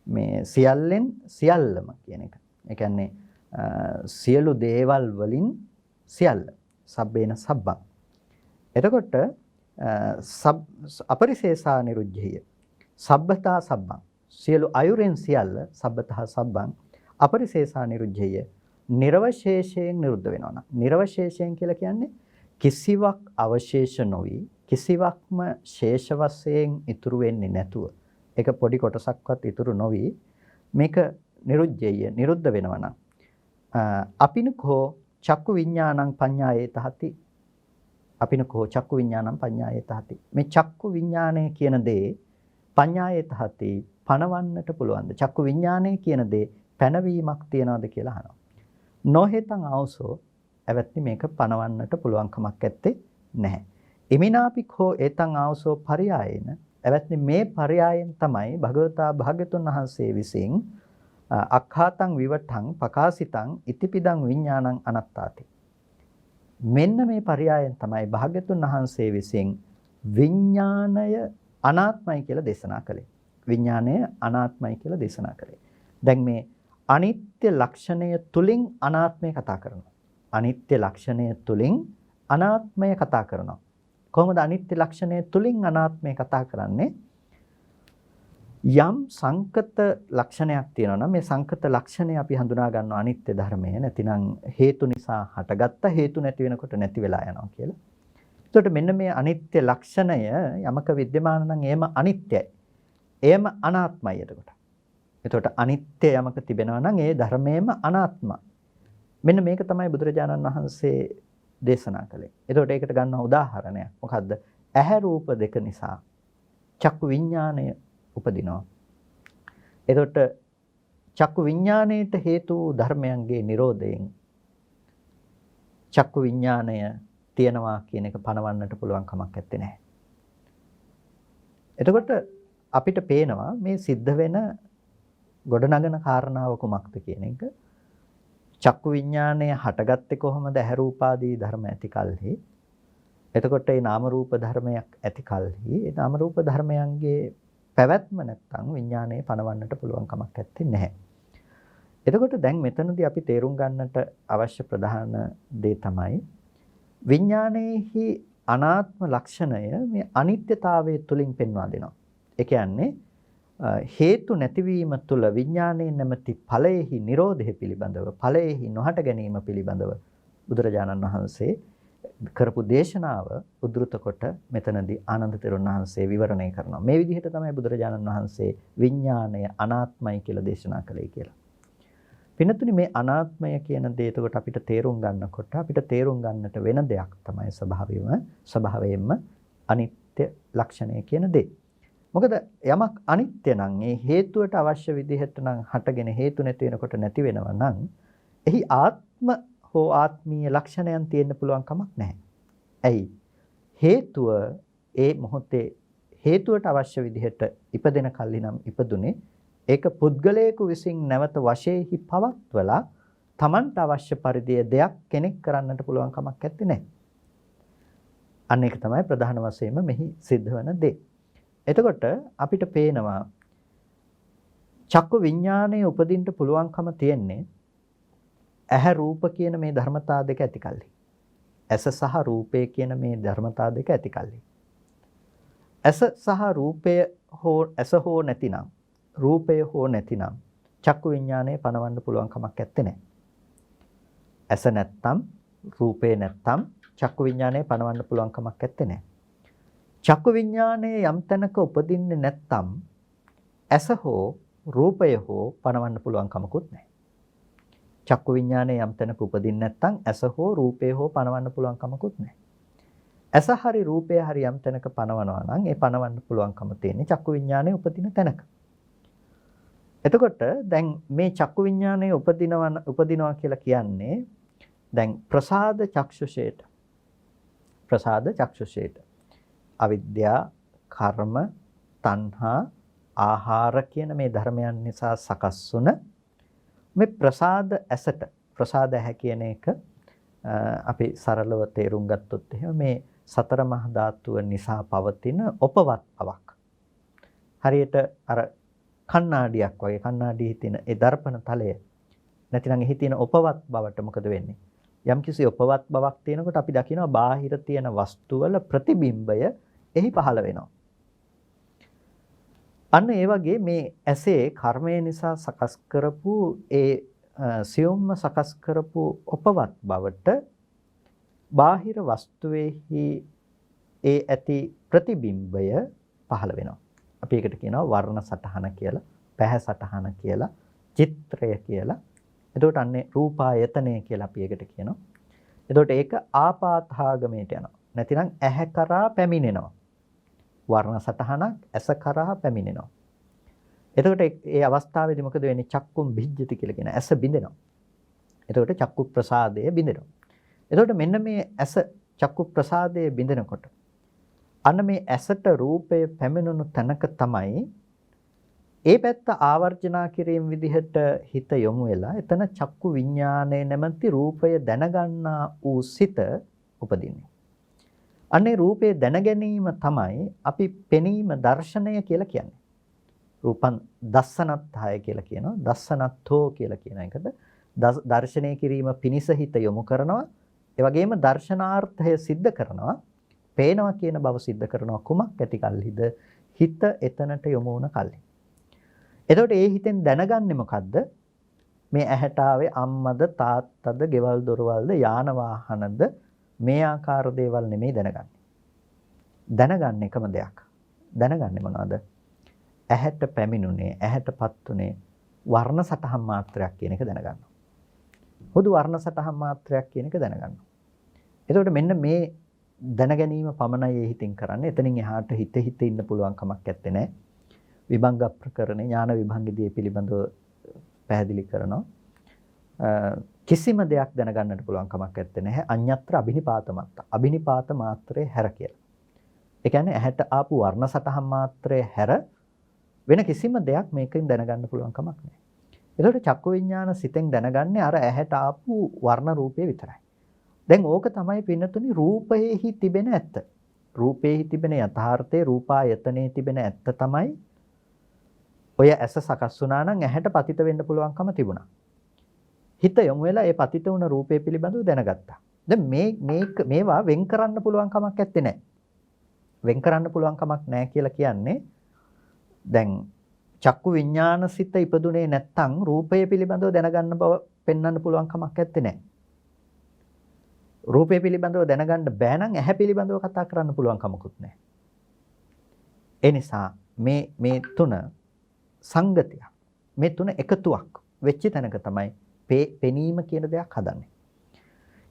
මේ සියල්ලෙන් සියල්ලම කියන එක. ඒ කියන්නේ සියලු දේවල් වලින් සියල්ල සබ්බේන සබ්බං. එතකොට අපරිශේෂා නිරුද්ධිය සබ්බතා සබ්බං සියලු අයුරෙන් සියල්ල සබ්බතා සබ්බං අපරිශේෂා නිරුද්ධිය නිර්වශේෂයෙන් නිරුද්ධ වෙනවා නම් නිර්වශේෂයෙන් කියලා කියන්නේ කිසිවක් අවශේෂ නොවි කිසිවක්ම ශේෂ වශයෙන් ඉතුරු වෙන්නේ නැතුව ඒක පොඩි කොටසක්වත් ඉතුරු නොවි මේක නිරුද්ධිය නිරුද්ධ වෙනවා නම් අපිනකෝ චක්කු විඤ්ඤාණං පඤ්ඤායේතහති අපිනකෝ චක්කු විඤ්ඤාණං පඤ්ඤායේතහති මේ චක්කු විඤ්ඤාණය කියන දේ පඤ්ඤායේතහති පණවන්නට පුළුවන්ද චක්කු විඤ්ඤාණය කියන දේ පැනවීමක් තියනවද කියලා අහනවා නොහෙතං ආවසෝ එවත්නි මේක පණවන්නට පුළුවන් කමක් නැත්තේ නැහැ ඉමිනාපිකෝ ඒතං ආවසෝ පරයායේන එවත්නි මේ පරයායෙන් තමයි භගවතා භාග්‍යතුන් වහන්සේ විසින් අක්ඛාතං විවටං පකාසිතං ඉතිපිදං විඤ්ඤාණං අනත්තාති මෙන්න මේ පරයායෙන් තමයි භාග්‍යතුන් වහන්සේ විසින් විඥාණය අනාත්මයි කියලා දේශනා කළේ. විඥාණය අනාත්මයි කියලා දේශනා කළේ. දැන් මේ අනිත්‍ය ලක්ෂණය තුලින් අනාත්මය කතා කරනවා. අනිත්‍ය ලක්ෂණය තුලින් අනාත්මය කතා කරනවා. කොහොමද අනිත්‍ය ලක්ෂණය තුලින් අනාත්මය කතා කරන්නේ? යම් සංකත ලක්ෂණයක් තියෙනවා නම් මේ සංකත ලක්ෂණය අපි හඳුනා ගන්නවා අනිත්‍ය ධර්මය. නැතිනම් හේතු නිසා හටගත්ත හේතු නැති වෙනකොට නැති වෙලා යනවා කියලා. එතකොට මෙන්න මේ අනිත්‍ය ලක්ෂණය යමක विद्यमान නම් එයම අනිත්‍යයි. එයම අනාත්මයි එතකොට. එතකොට අනිත්‍ය යමක තිබෙනවා නම් ඒ ධර්මයේම අනාත්මයි. මෙන්න මේක තමයි බුදුරජාණන් වහන්සේ දේශනා කළේ. එතකොට ඒකට ගන්න උදාහරණයක්. මොකද්ද? ඇහැ රූප දෙක නිසා චක්කු විඥාණය උපදිනවා. එතකොට චක්කු විඥාණයට හේතු ධර්මයන්ගේ නිරෝධයෙන් චක්කු විඥාණය තියෙනවා කියන එක පණවන්නට පුළුවන් කමක් නැත්තේ නෑ. එතකොට අපිට පේනවා මේ සිද්ධ වෙන ගොඩනගන කාරණාව කුමක්ද කියන එක. චක්කු විඥාණය හටගත්තේ කොහොමද? ඇහැ රූපාදී ධර්ම ඇති කල්හි. එතකොට මේ නාම රූප ධර්මයක් ඇති කල්හි ඒ නාම රූප ධර්මයන්ගේ පැවැත්ම නැත්තම් විඥානයේ පණවන්නට පුළුවන් කමක් නැත්තේ නැහැ. එතකොට දැන් මෙතනදී අපි තේරුම් ගන්නට අවශ්‍ය ප්‍රධාන දේ තමයි විඥානයේහි අනාත්ම ලක්ෂණය මේ අනිත්‍යතාවයේ තුලින් පෙන්වා දෙනවා. ඒ කියන්නේ හේතු නැතිවීම තුළ විඥානයේ නැමැති ඵලයේහි නිරෝධය පිළිබඳව ඵලයේහි නොහට ගැනීම පිළිබඳව බුදුරජාණන් වහන්සේ කරපු දේශනාව උද්දෘත කොට මෙතනදී ආනන්ද තෙරුන් වහන්සේ විවරණය කරනවා. මේ විදිහට තමයි බුදුරජාණන් වහන්සේ විඥාණය අනාත්මයි කියලා දේශනා කළේ කියලා. පින්නතුනි මේ අනාත්මය කියන දේ එතකොට අපිට තේරුම් ගන්නකොට අපිට තේරුම් ගන්නට වෙන දෙයක් තමයි ස්වභාවයෙන්ම අනිත්‍ය ලක්ෂණය කියන දේ. මොකද යමක් අනිත්‍ය නම් ඒ හේතුවට අවශ්‍ය විදිහට නම් හටගෙන හේතු නැති වෙනකොට නැති වෙනවා නම් එහි ආත්ම හෝ ආත්මීය ලක්ෂණයන් තියෙන්න පුළුවන් කමක් නැහැ. ඇයි? හේතුව ඒ මොහොතේ හේතුවට අවශ්‍ය විදිහට ඉපදෙන කල්හි නම් ඉපදුනේ ඒක පුද්ගලයෙකු විසින් නැවත වශයෙන්හි පවත්වලා Tamanට අවශ්‍ය පරිදි දෙයක් කෙනෙක් කරන්නට පුළුවන් කමක් නැත්තේ නෑ. අන්න ඒක තමයි ප්‍රධාන වශයෙන්ම මෙහි සිද්ධ වෙන දේ. එතකොට අපිට පේනවා චක්කු විඥානයේ උපදින්න පුළුවන්කම තියෙන්නේ ඇහැ රූප කියන මේ ධර්මතා දෙක ඇති කල්හි. ඇස සහ රූපය කියන මේ ධර්මතා දෙක ඇති කල්හි. ඇස සහ රූපය හෝ ඇස හෝ නැතිනම් රූපය හෝ නැතිනම් චක්කු විඥානයේ පනවන්න පුළුවන් කමක් නැත්තේ නෑ. ඇස නැත්තම් රූපේ නැත්තම් චක්කු විඥානයේ පනවන්න පුළුවන් කමක් නැත්තේ නෑ. චක්කු විඥානයේ යම් තැනක උපදින්නේ නැත්තම් ඇස හෝ රූපය හෝ පනවන්න පුළුවන් කමකුත් නැහැ. චක්කු විඥානයේ යම් තැනක උපදින්නේ නැත්තම් ඇස හෝ රූපය හෝ පනවන්න පුළුවන් කමකුත් නැහැ. ඇස හරි රූපය හරි යම් තැනක පනවනවා නම් ඒ පනවන්න පුළුවන්කම තියෙන්නේ චක්කු විඥානයේ උපදින තැනක. එතකොට දැන් මේ චක්කු විඥානයේ උපදිනවා කියලා කියන්නේ දැන් ප්‍රසාද චක්ෂුෂේට අවිද්‍යා කර්ම තණ්හා ආහාර කියන මේ ධර්මයන් නිසා සකස් වුණ මේ ප්‍රසාද ඇසට ප්‍රසාද ඇහැ කියන එක අපි සරලව තේරුම් ගත්තොත් එහෙම මේ සතර මහා ධාතුව නිසා පවතින උපවත් බවක්. හරියට අර කණ්ණාඩියක් වගේ කණ්ණාඩියේ තියෙන ඒ දර්පණ තලය නැතිනම් එහි තියෙන උපවත් බවට මොකද වෙන්නේ? යම්කිසි උපවත් බවක් තියෙනකොට අපි දකිනවා බාහිර තියෙන වස්තු වල ප්‍රතිබිම්බය එහි පහළ වෙනවා. අන්න ඒ වගේ මේ ඇසේ කර්මය නිසා සකස් කරපු ඒ සියුම්ම සකස් කරපු උපවත් බවට බාහිර වස්තුවේහි ඒ ඇති ප්‍රතිබිම්බය පහළ වෙනවා. අපි ඒකට කියනවා වර්ණ සටහන කියලා, පැහැ සටහන කියලා, චිත්‍රය කියලා. එතකොට අන්නේ රූපායතනය කියලා අපි ඒකට කියනවා. එතකොට ඒක ආපාතාගමයට යනවා. නැතිනම් ඇහැ කරා පැමිණෙනවා. වර්ණ සටහනක් ඇස කරා පැමිණෙනවා. එතකොට ඒ අවස්ථාවේදී මොකද වෙන්නේ? චක්කුම් භිජ්ජති කියලා කියන ඇස බිඳෙනවා. එතකොට චක්කු ප්‍රසාදය බිඳෙනවා. එතකොට මෙන්න මේ ඇස චක්කු ප්‍රසාදය බිඳෙනකොට අන්න මේ ඇසට රූපය පැමිණුණු තැනක තමයි ඒ පැත්ත ආවර්ජනා කිරීම විදිහට හිත යොමු වෙලා එතන චක්කු විඥානයේ නැමැති රූපය දැනගන්නා වූ සිත උපදින්නේ. අනේ රූපේ දැන ගැනීම තමයි අපි පෙනීම දර්ශනය කියලා කියන්නේ. රූපං දස්සනත්ථය කියලා කියනවා. දස්සනත්ථෝ කියලා කියන එකට දර්ශනය කිරීම පිනිස හිත යොමු කරනවා. ඒ වගේම දර්ශනාර්ථය સિદ્ધ කරනවා. පේනවා කියන බව સિદ્ધ කරනවා. කුමක් ඇති කල්හිද? හිත එතනට යොමු වුණ කල්හි. එතකොට ඒ හිතෙන් දැනගන්නේ මොකද්ද? මේ ඇහැට ආවේ අම්මද තාත්තද, ගෙවල් දොරවල්ද, යාන වාහනද මේ ආකාර දේවල් නෙමෙයි දැනගන්නේ. දැනගන්න එකම දෙයක්. දැනගන්නේ මොනවද? ඇහැට පැමිණුනේ, ඇහැටපත් උනේ වර්ණ සටහන් මාත්‍රයක් කියන එක දැනගන්නවා. හුදු වර්ණ සටහන් මාත්‍රයක් කියන එක දැනගන්නවා. එතකොට මෙන්න මේ දැනගැනීම පමණයි ඒ හිතින් කරන්නේ. එතනින් එහාට හිත ඉන්න පුළුවන් කමක් නැත්තේ නෑ. විභංග ප්‍රකරණේ ඥාන විභංගදී පිළිබඳව පැහැදිලි කරනවා. කිසිම දෙයක් දැනගන්නට පුළුවන් කමක් නැත්තේ නැහැ. අඤ්ඤත්‍ර අබිනිපාත මාත්‍ර. අබිනිපාත මාත්‍රේ හැර කියලා. ඒ කියන්නේ ඇහැට ආපු වර්ණ සටහන් මාත්‍රේ හැර වෙන කිසිම දෙයක් මේකෙන් දැනගන්න පුළුවන් කමක් නැහැ. ඒකට චක්කු විඥාන සිතෙන් දැනගන්නේ අර ඇහැට ආපු වර්ණ රූපය විතරයි. දැන් ඕක තමයි පින්නතුනි රූපයේහි තිබෙන ඇත්ත. රූපයේහි තිබෙන යථාර්ථයේ රූපායතනයේ තිබෙන ඇත්ත තමයි ඔය ඇස සකස් වුණා නම් ඇහැට පතිත වෙන්න පුළුවන්කම තිබුණා. හිත යොමු වෙලා ඒ පතිත වුණ රූපය පිළිබඳව දැනගත්තා. දැන් මේවා වෙන් කරන්න පුළුවන් කමක් නැත්තේ නෑ. වෙන් කරන්න පුළුවන් කමක් නෑ කියලා කියන්නේ දැන් චක්කු විඥාන සිත ඉපදුනේ නැත්තම් රූපය පිළිබඳව දැනගන්න බව පෙන්වන්න පුළුවන් කමක් නැත්තේ නෑ. රූපය පිළිබඳව දැනගන්න බෑ නම් ඇහැ පිළිබඳව කතා කරන්න පුළුවන් කමකුත් නෑ. ඒ නිසා මේ තුන සංගතිය. මේ තුන එකතුවක් වෙච්ච තැනක තමයි පෙනීම කියන දෙයක් හදන්නේ.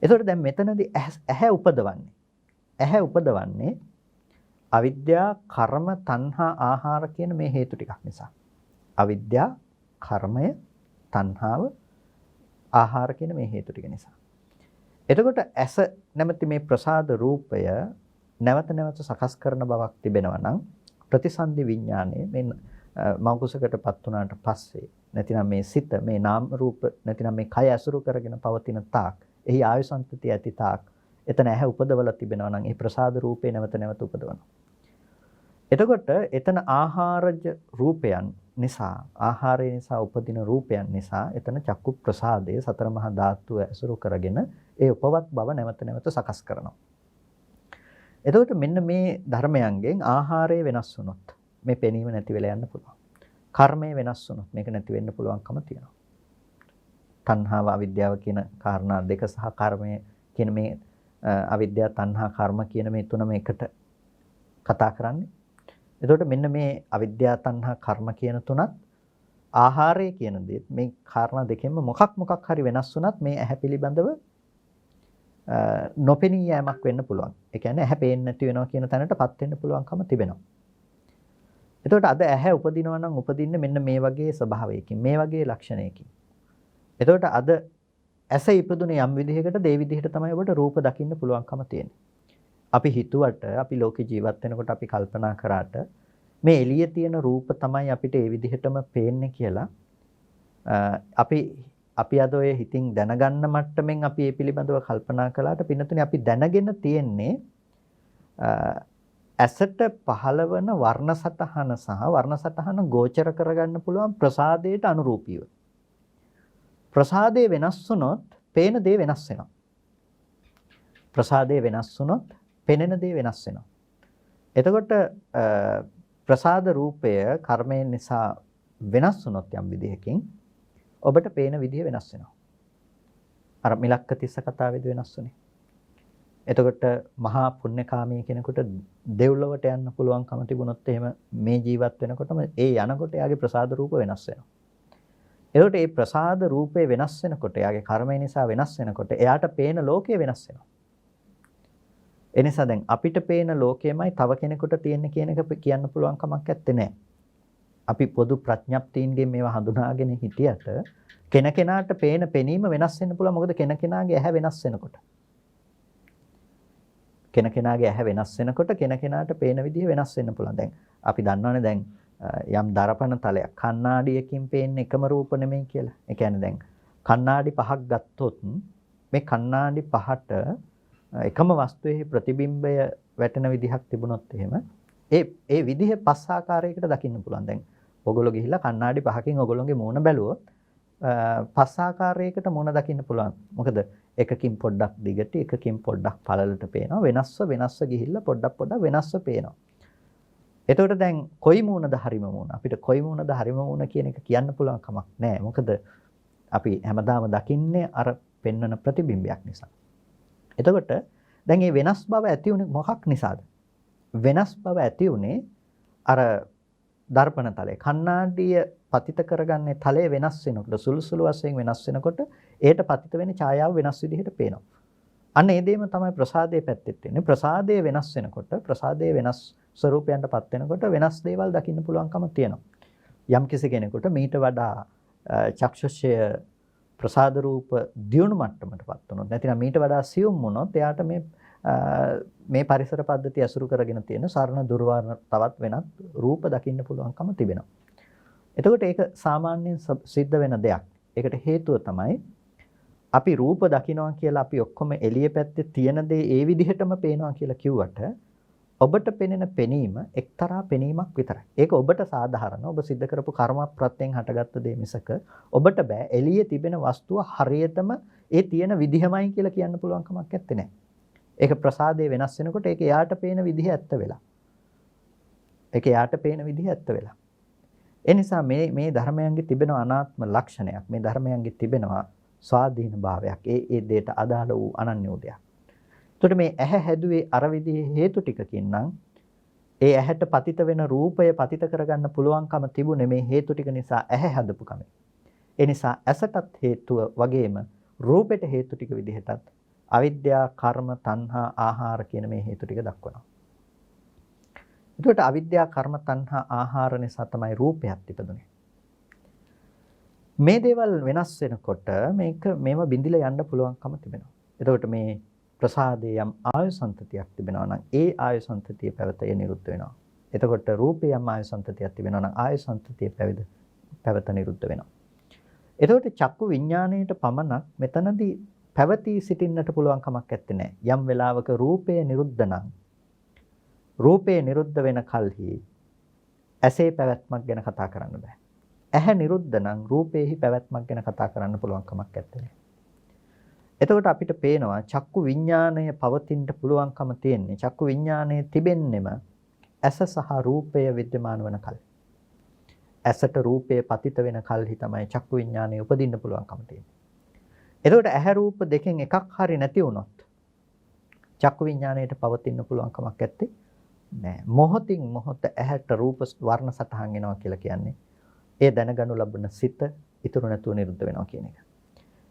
ඒතකොට දැන් මෙතනදී ඇහැ උපදවන්නේ. ඇහැ උපදවන්නේ අවිද්‍යා, කර්ම, තණ්හා, ආහාර කියන මේ හේතු ටිකක් නිසා. අවිද්‍යා, කර්මය, තණ්හාව, ආහාර කියන මේ හේතු ටික නිසා. එතකොට ඇස නැමැති මේ ප්‍රසාද රූපය නැවත නැවත සකස් කරන බවක් තිබෙනවා නම් ප්‍රතිසන්දි විඥානයේ මේ මෞකුසකටපත් වුණාට පස්සේ නැතිනම් මේ සිත මේ නාම රූප නැතිනම් මේ කය ඇසුරු කරගෙන පවතින තාක් එහි ආයු සම්පතිය ඇති තාක් එතන ඇහැ උපදවලා තිබෙනවා නම් ඒ ප්‍රසාද රූපේ නැවත නැවත උපදවනවා. එතකොට එතන ආහාරජ රූපයන් නිසා ආහාරය නිසා උපදින රූපයන් නිසා එතන චක්කු ප්‍රසාදයේ සතර මහා ධාතුව ඇසුරු කරගෙන ඒ උපවත් බව නැවත නැවත සකස් කරනවා. එතකොට මෙන්න මේ ධර්මයන්ගෙන් ආහාරය වෙනස් වුණොත් මේ පෙනීම නැති වෙලා යන්න පුළුවන්. කර්මය වෙනස් වුණොත් මේක නැති වෙන්න පුළුවන්කම තියෙනවා. තණ්හාව අවිද්‍යාව කියන කාරණා දෙක සහ කර්මය කියන මේ අවිද්‍යාව තණ්හා කර්ම කියන මේ තුනම එකට කතා කරන්නේ. එතකොට මෙන්න මේ අවිද්‍යාව තණ්හා කර්ම කියන තුනත් ආහාරය කියන දේ මේ කාරණා දෙකෙන්ම මොකක් හරි වෙනස් වුණත් මේ ඇහැ පිළිබඳව නොපෙනී යෑමක් වෙන්න පුළුවන්. ඒ කියන්නේ ඇහැ පේන්නේ නැති වෙනවා කියන තැනටපත් වෙන්න පුළුවන්කම තිබෙනවා. එතකොට අද ඇහැ උපදිනවා නම් උපදින්නේ මෙන්න මේ වගේ ස්වභාවයකින් මේ වගේ ලක්ෂණයකින්. එතකොට අද ඇස ඉපදුනේ යම් විදිහකට ඒ විදිහට තමයි ඔබට රූප දකින්න පුළුවන්කම තියෙන්නේ. අපි හිතුවට අපි ලෝකේ ජීවත් වෙනකොට අපි කල්පනා කරාට මේ එළියේ තියෙන රූප තමයි අපිට ඒ විදිහටම පේන්නේ කියලා අපි අද ඔය හිතින් දැනගන්න මට්ටමින් අපි මේ පිළිබඳව කල්පනා කළාට පින්නතුනේ අපි දැනගෙන තියෙන්නේ ඇසට පහළවන වර්ණ සටහන සහ වර්ණ සටහන ගෝචර කරගන්න පුළුවන් ප්‍රසාදයට අනුරූපීව. ප්‍රසාදේ වෙනස් වුණොත් පේන දේ වෙනස් වෙනවා. ප්‍රසාදේ වෙනස් වුණොත් පෙනෙන දේ වෙනස් වෙනවා. එතකොට ප්‍රසාද රූපය කර්මයෙන් නිසා වෙනස් වුණොත් යම් විදිහකින් ඔබට පේන විදිහ වෙනස් වෙනවා. අර මිලක්ක තිස්ස කතාවේදී වෙනස් වුණේ. එතකොට මහා පුණ්‍යකාමී කෙනෙකුට දෙව්ලොවට යන්න පුළුවන්කම තිබුණොත් එහෙම මේ ජීවත් වෙනකොටම ඒ යනකොට එයාගේ ප්‍රසාද රූප වෙනස් වෙනවා. එතකොට මේ ප්‍රසාද රූපේ වෙනස් වෙනකොට එයාගේ කර්මය නිසා වෙනස් වෙනකොට එයාට පේන ලෝකය වෙනස් වෙනවා. ඒ නිසා දැන් අපිට පේන ලෝකයමයි තව කෙනෙකුට තියෙන්නේ කියන එක කියන්න පුළුවන් කමක් නැත්තේ. අපි පොදු ප්‍රඥප්තියින්ගෙන් මේවා හඳුනාගෙන හිටියට කෙනකෙනාට පේන පෙනීම වෙනස් වෙන්න පුළුවන්. මොකද කෙනකෙනාගේ ඇහැ වෙනස් වෙනකොට. කෙනකෙනාගේ ඇහැ වෙනස් වෙනකොට කෙනකෙනාට පේන විදිහ වෙනස් වෙන්න පුළුවන්. දැන් අපි දන්නවනේ දැන් යම් දරපණ තලයක් කණ්ණාඩියකින් පේන්නේ එකම රූප නෙමෙයි කියලා. ඒ කියන්නේ දැන් කණ්ණාඩි පහක් ගත්තොත් මේ කණ්ණාඩි පහට එකම වස්තුවේ ප්‍රතිබිම්බය වැටෙන විදිහක් තිබුණොත් එහෙම ඒ විදිහ පස් ආකාරයකට දකින්න පුළුවන්. දැන් ඔයගොල්ලෝ ගිහිල්ලා කණ්ණාඩි පහකින් ඔයගොල්ලෝගේ මූණ බැලුවොත් පස් ආකාරයකට මූණ දකින්න පුළුවන්. මොකද එකකින් පොඩ්ඩක් දිගට එකකින් පොඩ්ඩක් පළලට පේනවා. වෙනස්ව ගිහිල්ලා පොඩ්ඩක් වෙනස්ව පේනවා. එතකොට දැන් කොයි මූණද හරිම මූණ? අපිට කොයි මූණද හරිම මූණ කියන එක කියන්න පුළුවන් කමක් නැහැ. මොකද අපි හැමදාම දකින්නේ අර පෙන්වන ප්‍රතිබිම්බයක් නිසා. එතකොට දැන් මේ වෙනස් බව ඇති උනේ මොකක් නිසාද? වෙනස් බව ඇති උනේ අර දර්පණ තලයේ කණ්ණාඩිය පතිත කරගන්නේ තලයේ වෙනස් වෙනකොට සුළු වශයෙන් වෙනස් වෙනකොට ඒට පතිත වෙන ඡායාව වෙනස් විදිහට පේනවා. අන්න ඒ දෙයම තමයි ප්‍රසාදයේ පැත්තෙත් වෙන්නේ. ප්‍රසාදයේ වෙනස් වෙනකොට ප්‍රසාදයේ වෙනස් ස්වરૂපයන්ටපත් වෙනකොට වෙනස් දේවල් දකින්න පුළුවන්කම තියෙනවා. යම් කිසි කෙනෙකුට මීට වඩා චක්ෂුෂය ප්‍රසාද රූප දියුණු මට්ටමටපත් වුණොත් නැතිනම් මීට වඩා සියුම් වුණොත් එයාට මේ පරිසර පද්ධතිය අසුරු කරගෙන තියෙන සරණ දුර්වර්ණ තවත් වෙනත් රූප දකින්න පුළුවන්කම තිබෙනවා. එතකොට ඒක සාමාන්‍යයෙන් සිද්ධ වෙන දෙයක්. ඒකට හේතුව තමයි අපි රූප දකිනවා කියලා අපි ඔක්කොම එළිය පැත්තේ තියෙන දේ ඒ විදිහටම පේනවා කියලා කිව්වට ඔබට පෙනෙන පෙනීම එක්තරා පෙනීමක් විතරයි. ඒක ඔබට සාධාරණ ඔබ සිද්ධ කරපු කර්ම ප්‍රත්‍යයෙන් හටගත්ත දේ මිසක ඔබට බෑ එළියේ තිබෙන වස්තුව හරියටම ඒ තියෙන විදිහමයි කියලා කියන්න පුළුවන් කමක් නැත්තේ. ඒක ප්‍රසාදයේ වෙනස් වෙනකොට ඒක එයාට පේන විදිහ ඇත්ත වෙලා. ඒ නිසා මේ ධර්මයන්ගේ තිබෙන අනාත්ම ලක්ෂණයක්. මේ ධර්මයන්ගේ තිබෙනවා ස්වාධීන භාවයක්. ඒ දෙයට අදාළ වූ අනන්‍ය වූ දෙයක්. එතකොට මේ ඇහැ හැදුවේ අර විදිහේ හේතු ටිකකින් නම් ඒ ඇහැට පතිත වෙන රූපය පතිත කරගන්න පුළුවන්කම තිබුණේ මේ හේතු ටික නිසා ඇහැ හදපු කමෙන්. ඒ නිසා ඇසටත් හේතුව වගේම රූපෙට හේතු ටික විදිහටත් අවිද්‍යා, කර්ම, තණ්හා, ආහාර කියන මේ හේතු ටික දක්වනවා. එතකොට අවිද්‍යා, කර්ම, තණ්හා, ආහාර නිසා තමයි රූපයක් ඉපදුනේ. මේ දේවල් වෙනස් වෙනකොට මේව බිඳිලා යන්න පුළුවන්කම තිබෙනවා. එතකොට මේ ප්‍රසාදයේ යම් ආයු සම්තතියක් තිබෙනවා නම් ඒ ආයු සම්තතිය පැවතය නිරුද්ධ වෙනවා. එතකොට රූපේ යම් ආයු සංතතියක් තිබෙනවා නම් ආයු සංතතිය පැවත නිරුද්ධ වෙනවා. එතකොට චක්කු විඥාණයට පමණක් මෙතනදී පැවතී සිටින්නට පුළුවන් කමක් නැත්තේ නෑ. යම් වෙලාවක රූපය නිරුද්ධ නම් රූපේ නිරුද්ධ වෙන කල්හි ඇසේ පැවැත්මක් ගැන කතා කරන්න බෑ. ඇහැ නිරුද්ධ නම් රූපේහි පැවැත්මක් ගැන කතා කරන්න පුළුවන් කමක් නැත්තේ නෑ. එතකොට අපිට පේනවා චක්කු විඥාණය පවතින්න පුළුවන්කම තියෙන්නේ චක්කු විඥාණය තිබෙන්නෙම ඇස සහ රූපය विद्यमान වන කල්. ඇසට රූපය පතිත වෙන කල්හි තමයි චක්කු විඥාණය උපදින්න පුළුවන්කම තියෙන්නේ. එතකොට ඇහැ රූප දෙකෙන් එකක් හරි නැති වුණොත් චක්කු විඥාණයට පවතින්න පුළුවන් කමක් නැත්තේ නෑ. මොහොතින් මොහොත ඇහැට රූප වර්ණ සටහන් එනවා කියලා කියන්නේ ඒ දැනගනු ලබන සිත ඉතුරු නැතුව නිරුද්ධ වෙනවා කියන එක.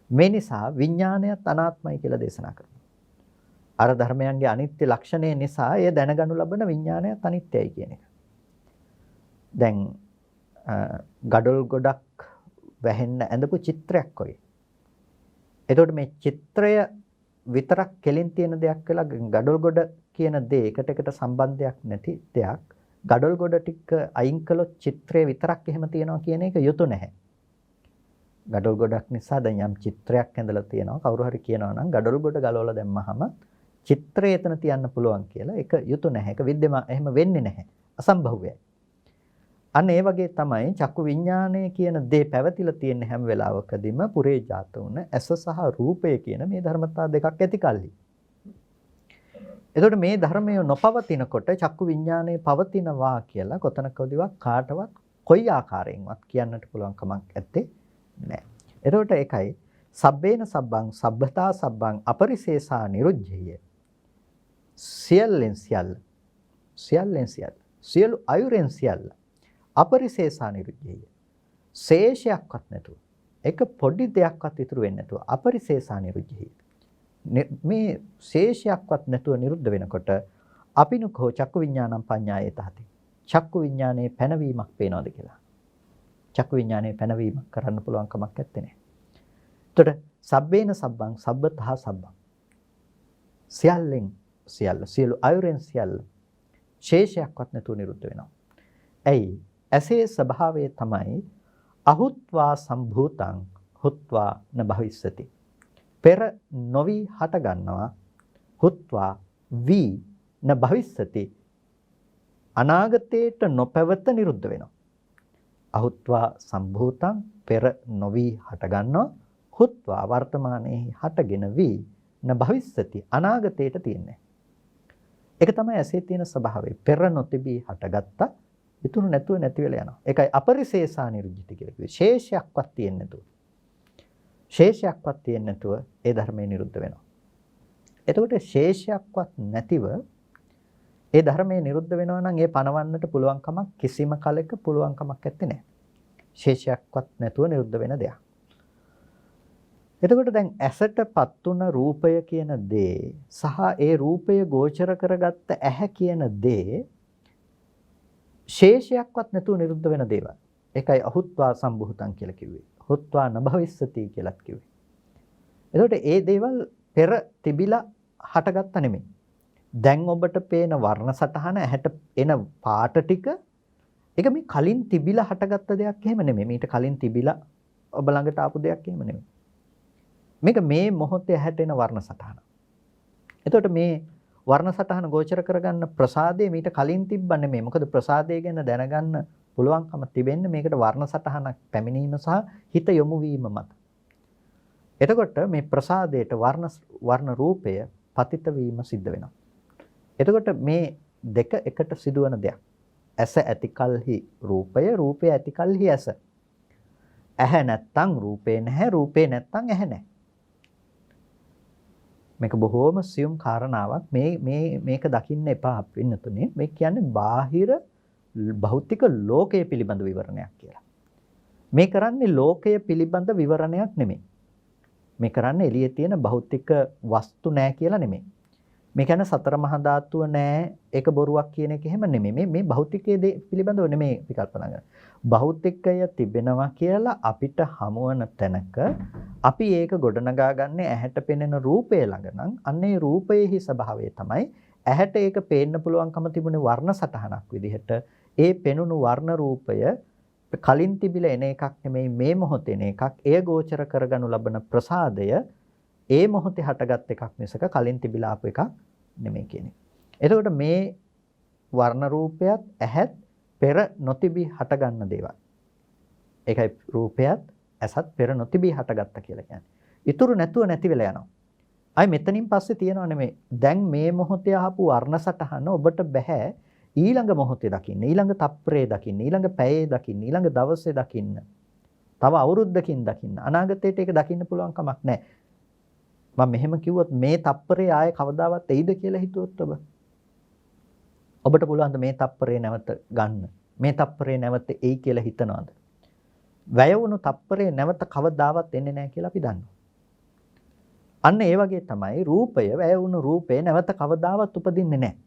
මේ නිසා විඥානයත් අනාත්මයි කියලා දේශනා කරනවා. අර ධර්මයන්ගේ අනිත්‍ය ලක්ෂණය නිසා එය දැනගනු ලබන විඥානයත් අනිත්‍යයි කියන එක. දැන් gadol ගොඩක් වැහෙන්න ඇඳපු චිත්‍රයක් වගේ. එතකොට මේ චිත්‍රය විතරක් කෙලින් තියෙන දෙයක් කියලා gadol ගොඩ කියන දේ එකට එකට සම්බන්ධයක් නැති දෙයක්. gadol ගොඩ ටික අයින් කළොත් චිත්‍රය විතරක් එහෙම තියෙනවා කියන එක යුතු නැහැ. gadol ගොඩක් නිසා දැන් යම් චිත්‍රයක් ඇඳලා තියෙනවා. කවුරු හරි කියනවා නම් gadol ගොඩ ගලවලා දැම්මහම චිත්‍රය එතන තියන්න පුළුවන් කියලා. ඒක යුතු නැහැ. ඒක විද්‍යමාන එහෙම වෙන්නේ නැහැ. අසම්භව්‍යයි. අන්න ඒ වගේ තමයි චක්කු විඥානය කියන දේ පැවතිලා තියෙන හැම වෙලාවකදීම පුරේ ජාත වුණ ඇස සහ රූපය කියන මේ ධර්මතා දෙකක් ඇති කල්හි. එතකොට මේ ධර්මය නොපවතිනකොට චක්කු විඥානය පවතිනවා කියලා කොතනකදීවත් කාටවත් කොයි ආකාරයෙන්වත් කියන්නට පුළුවන් කමක් නැත්තේ නෑ. එතකොට ඒකයි සබ්බේන සබ්බං සබ්බතා සබ්බං අපරිශේෂා නිරුද්ධය. සියල්ලෙන් සියල්ල සියල්ලෙන් සියල්ල සියලු අයුරෙන් සියල්ල අපරිශේෂා නිරුද්ධය. ශේෂයක්වත් නැතුව එක පොඩි දෙයක්වත් ඉතුරු වෙන්නේ නැතුව අපරිශේෂා නිරුද්ධය. මේ ශේෂයක්වත් නැතුව නිරුද්ධ වෙනකොට අපිනුකෝ චක්කු විඥානම් පඤ්ඤායතහති. චක්කු විඥානයේ පැනවීමක් පේනවද කියලා. චක්කු විඥානයේ පැනවීමක් කරන්න පුළුවන් කමක් නැත්තේ නේ. එතකොට සබ්බේන සබ්බං සබ්බතහ සබ්බං. සියල්ලෙන් සියල්ල සියලු අයුරෙන් සියල්ල ශේෂයක්වත් නැතුව නිරුද්ධ වෙනවා. ඇයි? ඇසේ ස්වභාවය තමයි අහුත්වා සම්භූතං හුත්වා න භවිස්සති. පෙර නොවි හට ගන්නවා හුත්වා වී න භවිස්සති. අනාගතයට නොපැවත නිරුද්ධ වෙනවා. අහුත්වා සම්භූතං පෙර නොවි හට ගන්නවා හුත්වා වර්තමානයේ හටගෙන වී න භවිස්සති. අනාගතයට තියෙන්නේ. ඒක තමයි ඇසේ තියෙන ස්වභාවය. පෙර නොතිබී හටගත්තා ඉතුරු නැතුව නැති වෙලා යනවා. ඒකයි අපරිශේෂා නිරුද්ධිත කියලා කිව්වේ. ශේෂයක්වත් තියෙන්නේ නැතුව. ශේෂයක්වත් තියෙන්නේ නැතුව ඒ ධර්මය නිරුද්ධ වෙනවා. එතකොට ශේෂයක්වත් නැතිව ඒ ධර්මය නිරුද්ධ වෙනවා නම් ඒ පණවන්නට පුළුවන් කමක් කිසිම කලෙක පුළුවන් කමක් නැත්තේ නෑ. ශේෂයක්වත් නැතුව නිරුද්ධ වෙන දෙයක්. එතකොට දැන් ඇසටපත් උන රූපය කියන දේ සහ ඒ රූපය ගෝචර කරගත්ත ඇහැ කියන දේ ශේෂයක්වත් නැතුව නිරුද්ධ වෙන දේවල්. ඒකයි අහුත්වා සම්භූතං කියලා කිව්වේ. හුත්වා නභවිස්සති කියලාත් කිව්වේ. එතකොට ඒ දේවල් පෙර තිබිලා හටගත්ත නෙමෙයි. දැන් ඔබට පේන වර්ණ සටහන ඇහැට එන පාට ටික ඒක මේ කලින් තිබිලා හටගත්ත දෙයක් එහෙම නෙමෙයි. මීට කලින් තිබිලා ඔබ ළඟට ආපු දෙයක් එහෙම නෙමෙයි. මේක මේ මොහොතේ ඇහැට එන වර්ණ සටහන. එතකොට මේ වර්ණ සටහන ගෝචර කරගන්න ප්‍රසාදේ මීට කලින් තිබ්බ නෙමෙයි. මොකද ප්‍රසාදය ගැන දැනගන්න පුළුවන්කම තිබෙන්නේ මේකට වර්ණ සටහනක් පැමිණීම සහ හිත යොමු වීම මත. එතකොට මේ ප්‍රසාදයට වර්ණ රූපය පතිත වීම සිද්ධ වෙනවා. එතකොට මේ දෙක එකට සිදුවන දෙයක්. ඇස ඇති කල්හි රූපය, රූපය ඇති කල්හි ඇස. ඇහැ නැත්තම් රූපේ නැහැ, රූපේ නැත්තම් ඇහැ නැහැ. මේක බොහෝම සියුම් කාරණාවක්. මේක දකින්න එපා පින්නතුනේ. මේ කියන්නේ බාහිර භෞතික ලෝකය පිළිබඳ විවරණයක් කියලා. මේ කරන්නේ ලෝකය පිළිබඳ විවරණයක් නෙමෙයි. මේ කරන්නේ එළියේ තියෙන භෞතික වස්තු නැහැ කියලා නෙමෙයි. මේ කියන්නේ සතර මහා ධාතුව නැහැ ඒක බොරුවක් කියන එක එහෙම නෙමෙයි. මේ භෞතිකයේ දේ පිළිබඳව නෙමෙයි අපි කල්පනා කරන්නේ. භෞතිකය තිබෙනවා කියලා අපිට හමුවන තැනක අපි ඒක ගොඩනගා ගන්න ඇහැට පෙනෙන රූපය ළඟ නම් අන්නේ රූපයේහි ස්වභාවය තමයි ඇහැට ඒක පේන්න පුළුවන්කම තිබුණේ වර්ණ සටහනක් විදිහට. ඒ පෙනුණු වර්ණ රූපය කලින් තිබිලා එන එකක් නෙමෙයි මේ මොහොතේ එන එකක්. එය ගෝචර කරගනු ලබන ප්‍රසාදය ඒ මොහොතේ හටගත් එකක් මිසක කලින් තිබිලා ආපු එකක් නෙමෙයි කියන එක. එතකොට මේ වර්ණ රූපයත් ඇහත් පෙර නොතිබී හටගන්න දේවල්. ඒකයි රූපයත් ඇසත් පෙර නොතිබී හටගත්තා කියලා කියන්නේ. ඉතුරු නැතුව නැති වෙලා යනවා. අය මෙතනින් පස්සේ තියනවා නෙමෙයි. දැන් මේ මොහොතේ ආපු වර්ණ සටහන ඔබට බෑ ඊළඟ මොහොතේ දකින්න, ඊළඟ තප්පරේ දකින්න, ඊළඟ පැයේ දකින්න, ඊළඟ දවසේ දකින්න. තව අවුරුද්දකින් දකින්න. අනාගතයට ඒක දකින්න පුළුවන් කමක් නැහැ. මම මෙහෙම කිව්වොත් මේ තප්පරේ ආයේ කවදාවත් එයිද කියලා හිතුවොත් ඔබට පුළුවන් මේ තප්පරේ නැවත ගන්න. මේ තප්පරේ නැවත එයි කියලා හිතනවාද? වැය වුණු තප්පරේ නැවත කවදාවත් එන්නේ නැහැ කියලා අපි දන්නවා. අන්න ඒ වගේ තමයි රූපය, වැය වුණු රූපේ නැවත කවදාවත් උපදින්නේ නැහැ.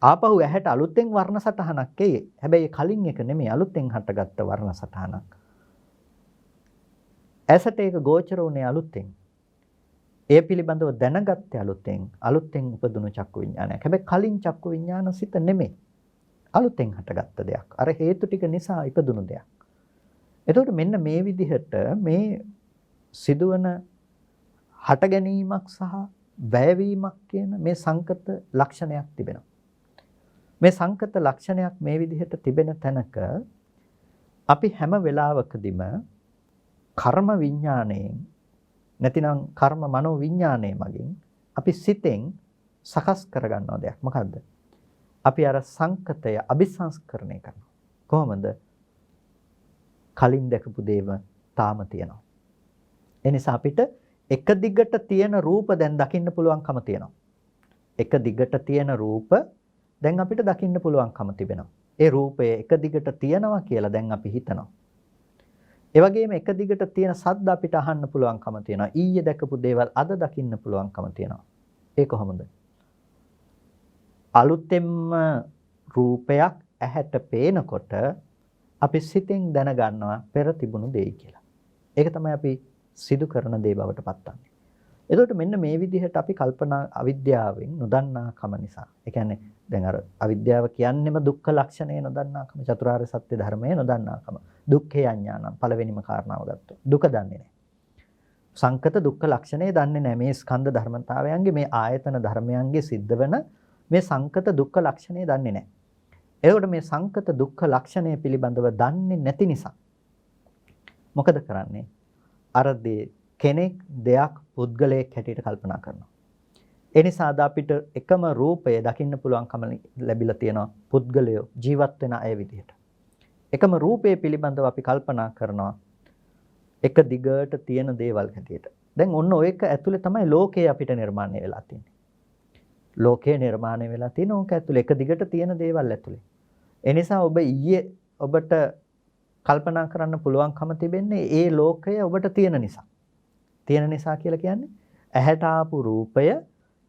ආපහු ඇහැට අලුතෙන් වර්ණ සටහනක් එයි. හැබැයි කලින් එක නෙමෙයි අලුතෙන් හටගත්ත වර්ණ සටහනක්. ඇසට ඒක ගෝචර වුණේ අලුතෙන්. ඒ පිළිබඳව දැනගත්තේ අලුතෙන් උපදුණු චක්කු විඥානයක්. හැබැයි කලින් චක්කු විඥාන සිත නෙමෙයි. අලුතෙන් හටගත්ත දෙයක්. අර හේතු ටික නිසා ඉපදුණු දෙයක්. එතකොට මෙන්න මේ විදිහට මේ සිදුවන හට ගැනීමක් සහ වැයවීමක් කියන මේ සංකත ලක්ෂණයක් තිබෙනවා. මේ සංකත ලක්ෂණයක් මේ විදිහට තිබෙන තැනක අපි හැම වෙලාවකදීම කර්ම විඥාණයෙන් නැතිනම් කර්ම මනෝ විඥාණය මගින් අපි සිතෙන් සකස් කරගන්නව දෙයක්. මොකද්ද? අපි අර සංකතය අபிසංස්කරණය කරනවා. කොහොමද? කලින් දැකපු දේම තාම තියෙනවා. ඒ නිසා අපිට එක දිගට තියෙන රූප දැන් දකින්න පුළුවන්කම තියෙනවා. එක දිගට තියෙන රූප දැන් අපිට දකින්න පුළුවන්කම තිබෙනවා. ඒ රූපය එක දිගට තියෙනවා කියලා දැන් අපි හිතනවා. ඒ වගේම එක දිගට තියෙන ශබ්ද අපිට අහන්න පුළුවන්කම තියෙනවා. ඊයේ දැකපු දේවල් අද දකින්න පුළුවන්කම තියෙනවා. ඒ කොහොමද? අලුතෙන්ම රූපයක් ඇහැට පේනකොට අපි සිතෙන් දැනගන්නවා පෙර තිබුණු දෙයි කියලා. ඒක තමයි අපි සිදු කරන දේ බවට පත්වන්නේ. එතකොට මෙන්න මේ විදිහට අපි කල්පනා අවිද්‍යාවෙන් නොදන්නාකම නිසා. ඒ කියන්නේ දැන් අර අවිද්‍යාව කියන්නේම දුක්ඛ ලක්ෂණය නොදන්නාකම, චතුරාර්ය සත්‍ය ධර්මය නොදන්නාකම. දුක්ඛේ අඥානං පළවෙනිම කාරණාව ගත්තොත්. දුක දන්නේ නැහැ. සංකත දුක්ඛ ලක්ෂණය දන්නේ නැහැ. මේ ස්කන්ධ ධර්මතාවයන්ගේ මේ ආයතන ධර්මයන්ගේ සිද්ධ වෙන මේ සංකත දුක්ඛ ලක්ෂණය දන්නේ නැහැ. එතකොට මේ සංකත දුක්ඛ ලක්ෂණය පිළිබඳව දන්නේ නැති නිසා මොකද කරන්නේ? අර කෙනෙක්, දෙයක්, පුද්ගලයෙක් හැටියට කල්පනා කරනවා. ඒ නිසා අද අපිට එකම රූපය දකින්න පුළුවන්කම ලැබිලා තියෙනවා පුද්ගලයෝ ජීවත් වෙන අය විදිහට. එකම රූපය පිළිබඳව අපි කල්පනා කරනවා එක දිගට තියෙන දේවල් හැටියට. දැන් ඔන්න ඔය එක ඇතුලේ තමයි ලෝකය අපිට නිර්මාණය වෙලා තියෙන්නේ. ලෝකය නිර්මාණය වෙලා තියෙන ඕක ඇතුලේ එක දිගට තියෙන දේවල් ඇතුලේ. ඒ නිසා ඔබ ඊයේ ඔබට කල්පනා කරන්න පුළුවන්කම තිබෙන්නේ ඒ ලෝකය ඔබට තියෙන නිසා. තියෙන නිසා කියලා කියන්නේ ඇහැට ආපු රූපය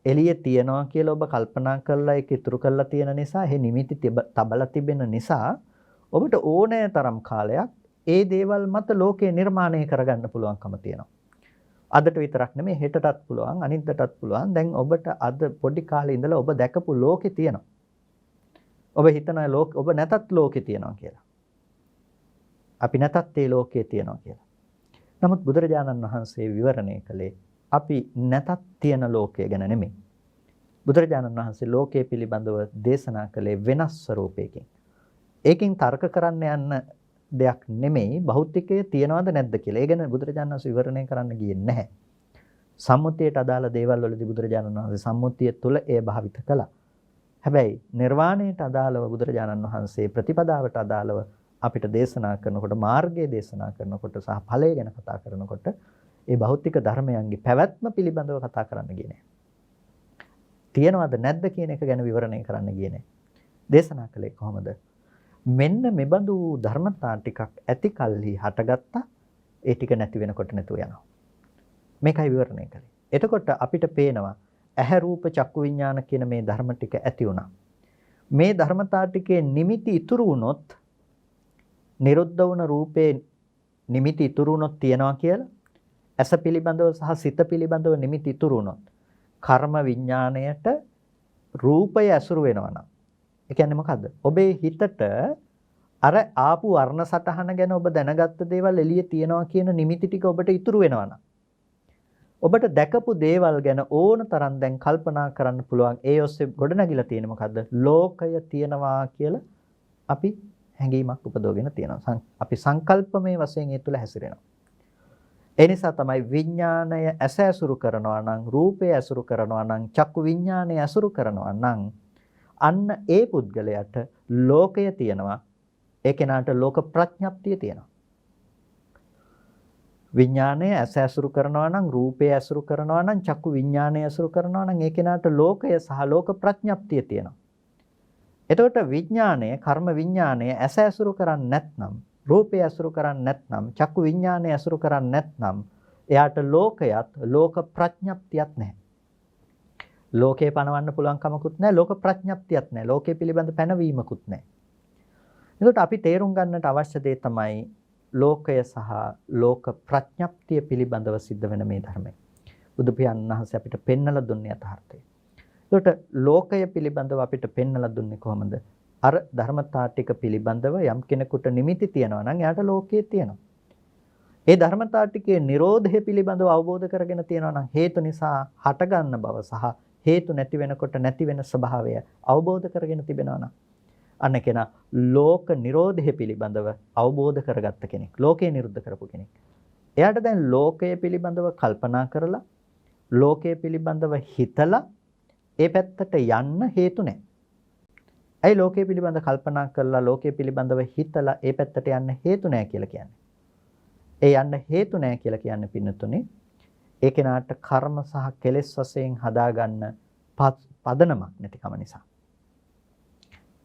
එළියේ තියනවා කියලා ඔබ කල්පනා කරලා ඒක ඉතුරු කරලා තියෙන නිසා, එහි නිමිති තබලා තිබෙන නිසා ඔබට ඕනෑ තරම් කාලයක් ඒ දේවල් මත ලෝකය නිර්මාණය කරගන්න පුළුවන්කම තියෙනවා. අදට විතරක් නෙමෙයි හෙටටත් පුළුවන්, අනිද්දාටත් පුළුවන්. දැන් ඔබට අද පොඩි කාලේ ඉඳලා ඔබ දැකපු ලෝකේ තියෙනවා. ඔබ හිතනවා ඔබ නැතත් ලෝකේ තියෙනවා කියලා. අපි නැතත් ඒ ලෝකයේ තියෙනවා කියලා. නමුත් බුදුරජාණන් වහන්සේ විවරණය කළේ අපි නැතත් තියෙන ලෝකය ගැන නෙමෙයි. බුදුරජාණන් වහන්සේ ලෝකයේ පිළිබඳව දේශනා කළේ වෙනස් ස්වરૂපයකින්. ඒකෙන් තර්ක කරන්න යන්න දෙයක් නෙමෙයි භෞතිකය තියනවද නැද්ද කියලා. ඒ ගැන බුදුරජාණන් වහන්සේ විවරණය කරන්න ගියේ නැහැ. සම්මුතියට අදාළ දේවල් වලදී බුදුරජාණන් වහන්සේ සම්මුතිය තුළ ඒ භාවිත කළා. හැබැයි නිර්වාණයට අදාළව බුදුරජාණන් වහන්සේ ප්‍රතිපදාවට අදාළව අපිට දේශනා කරනකොට, මාර්ගය දේශනා කරනකොට සහ ඵලය ගැන කතා කරනකොට ඒ භෞතික ධර්මයන්ගේ පැවැත්ම පිළිබඳව කතා කරන්න ගියේ නැහැ. තියනවද නැද්ද කියන එක ගැන විවරණය කරන්න ගියේ නැහැ. දේශනා කළේ කොහොමද? මෙන්න මෙබඳු ධර්මතා ටිකක් ඇති කල්හි හටගත්තා, ඒ ටික නැති වෙනකොට නැතුව යනවා. මේකයි විවරණය කළේ. එතකොට අපිට පේනවා ඇහැ රූප චක්කු විඥාන කියන මේ ධර්ම ටික ඇති වුණා. මේ ධර්මතා ටිකේ නිමිති ඉතුරු වුණොත්, නිරුද්ධ වුණ රූපේ නිමිති ඉතුරු වුණොත් තියනවා කියලා, ඇස පිළිබඳව සහ සිත පිළිබඳව නිමිති ඉතුරු වුණොත් කර්ම විඥාණයට රූපය ඇසුරු වෙනවා නම් ඒ කියන්නේ මොකද්ද? ඔබේ හිතට අර ආපු වර්ණ සටහන ගැන ඔබ දැනගත්ත දේවල් එළියේ තියනවා කියන නිමිති ටික ඔබට ඉතුරු වෙනවා නම් ඔබට දැකපු දේවල් ගැන ඕන තරම් දැන් කල්පනා කරන්න පුළුවන්. ඒ ඔස්සේ ගොඩනැගිලා තියෙන මොකද්ද? ලෝකය තියෙනවා කියලා අපි හැඟීමක් උපදවගෙන තියෙනවා. අපි සංකල්පමය වශයෙන් ඒ තුළ හැසිරෙනවා. ඒ නිසා තමයි විඥාණය ඇස ඇසුරු කරනවා නම්, රූපය ඇසුරු කරනවා නම්, චක්කු විඥාණය ඇසුරු කරනවා නම් අන්න ඒ පුද්ගලයාට ලෝකය තියෙනවා. ඒ කෙනාට ලෝක ප්‍රඥප්තිය තියෙනවා. විඥාණය ඇස ඇසුරු කරනවා නම්, රූපය ඇසුරු කරනවා නම්, චක්කු විඥාණය ඇසුරු කරනවා නම් ඒ කෙනාට ලෝකය සහ ලෝක ප්‍රඥප්තිය තියෙනවා. එතකොට විඥාණය, කර්ම විඥාණය ඇස ඇසුරු කරන්නේ නැත්නම්, රූපය ඇසුරු කරන්නේ නැත්නම්, චක්කු විඥාණය ඇසුරු කරන්නේ නැත්නම් එයාට ලෝකයත් ලෝක ප්‍රඥප්තියක් නැහැ. ලෝකේ පණවන්න පුළුවන් කමකුත් නැහැ, ලෝක ප්‍රඥප්තියක් නැහැ, ලෝකේ පිළිබඳ පැනවීමකුත් නැහැ. එතකොට අපි තේරුම් ගන්නට අවශ්‍ය දේ තමයි ලෝකය සහ ලෝක ප්‍රඥප්තිය පිළිබඳව සිද්ධ වෙන මේ ධර්මය. බුදු පියාණන් වහන්සේ අපිට පෙන්වලා දුන්නේ යථාර්ථය. එතකොට ලෝකය පිළිබඳව අපිට පෙන්වලා දුන්නේ කොහොමද? අර ධර්මතා ටික පිළිබඳව යම් කෙනෙකුට නිමිති තියනවා නම් එයාට ලෝකයේ තියෙනවා. ඒ ධර්මතා ටිකේ Nirodhe පිළිබඳව අවබෝධ කරගෙන තියෙනවා නම් හේතු නිසා හටගන්න බව සහ හේතු නැති වෙනකොට නැති වෙන ස්වභාවය අවබෝධ කරගෙන තිබෙනවා නම් අන්න කෙනා ලෝක නිරෝධය පිළිබඳව අවබෝධ කරගත්ත කෙනෙක්. ලෝකේ නිරුද්ධ කරපු කෙනෙක්. එයාට දැන් ලෝකය පිළිබඳව කල්පනා කරලා ලෝකය පිළිබඳව හිතලා ඒ පැත්තට යන්න හේතු නැහැ. ඇයි ලෝකය පිළිබඳව කල්පනා කරලා ලෝකය පිළිබඳව හිතලා ඒ පැත්තට යන්න හේතු නැහැ කියලා කියන්නේ? ඒ යන්න හේතු නැහැ කියලා කියන්නේ පින්නතුනේ ඒ කෙනාට කර්ම සහ කෙලෙස් වශයෙන් හදාගන්න පදනමක් නැතිකම නිසා.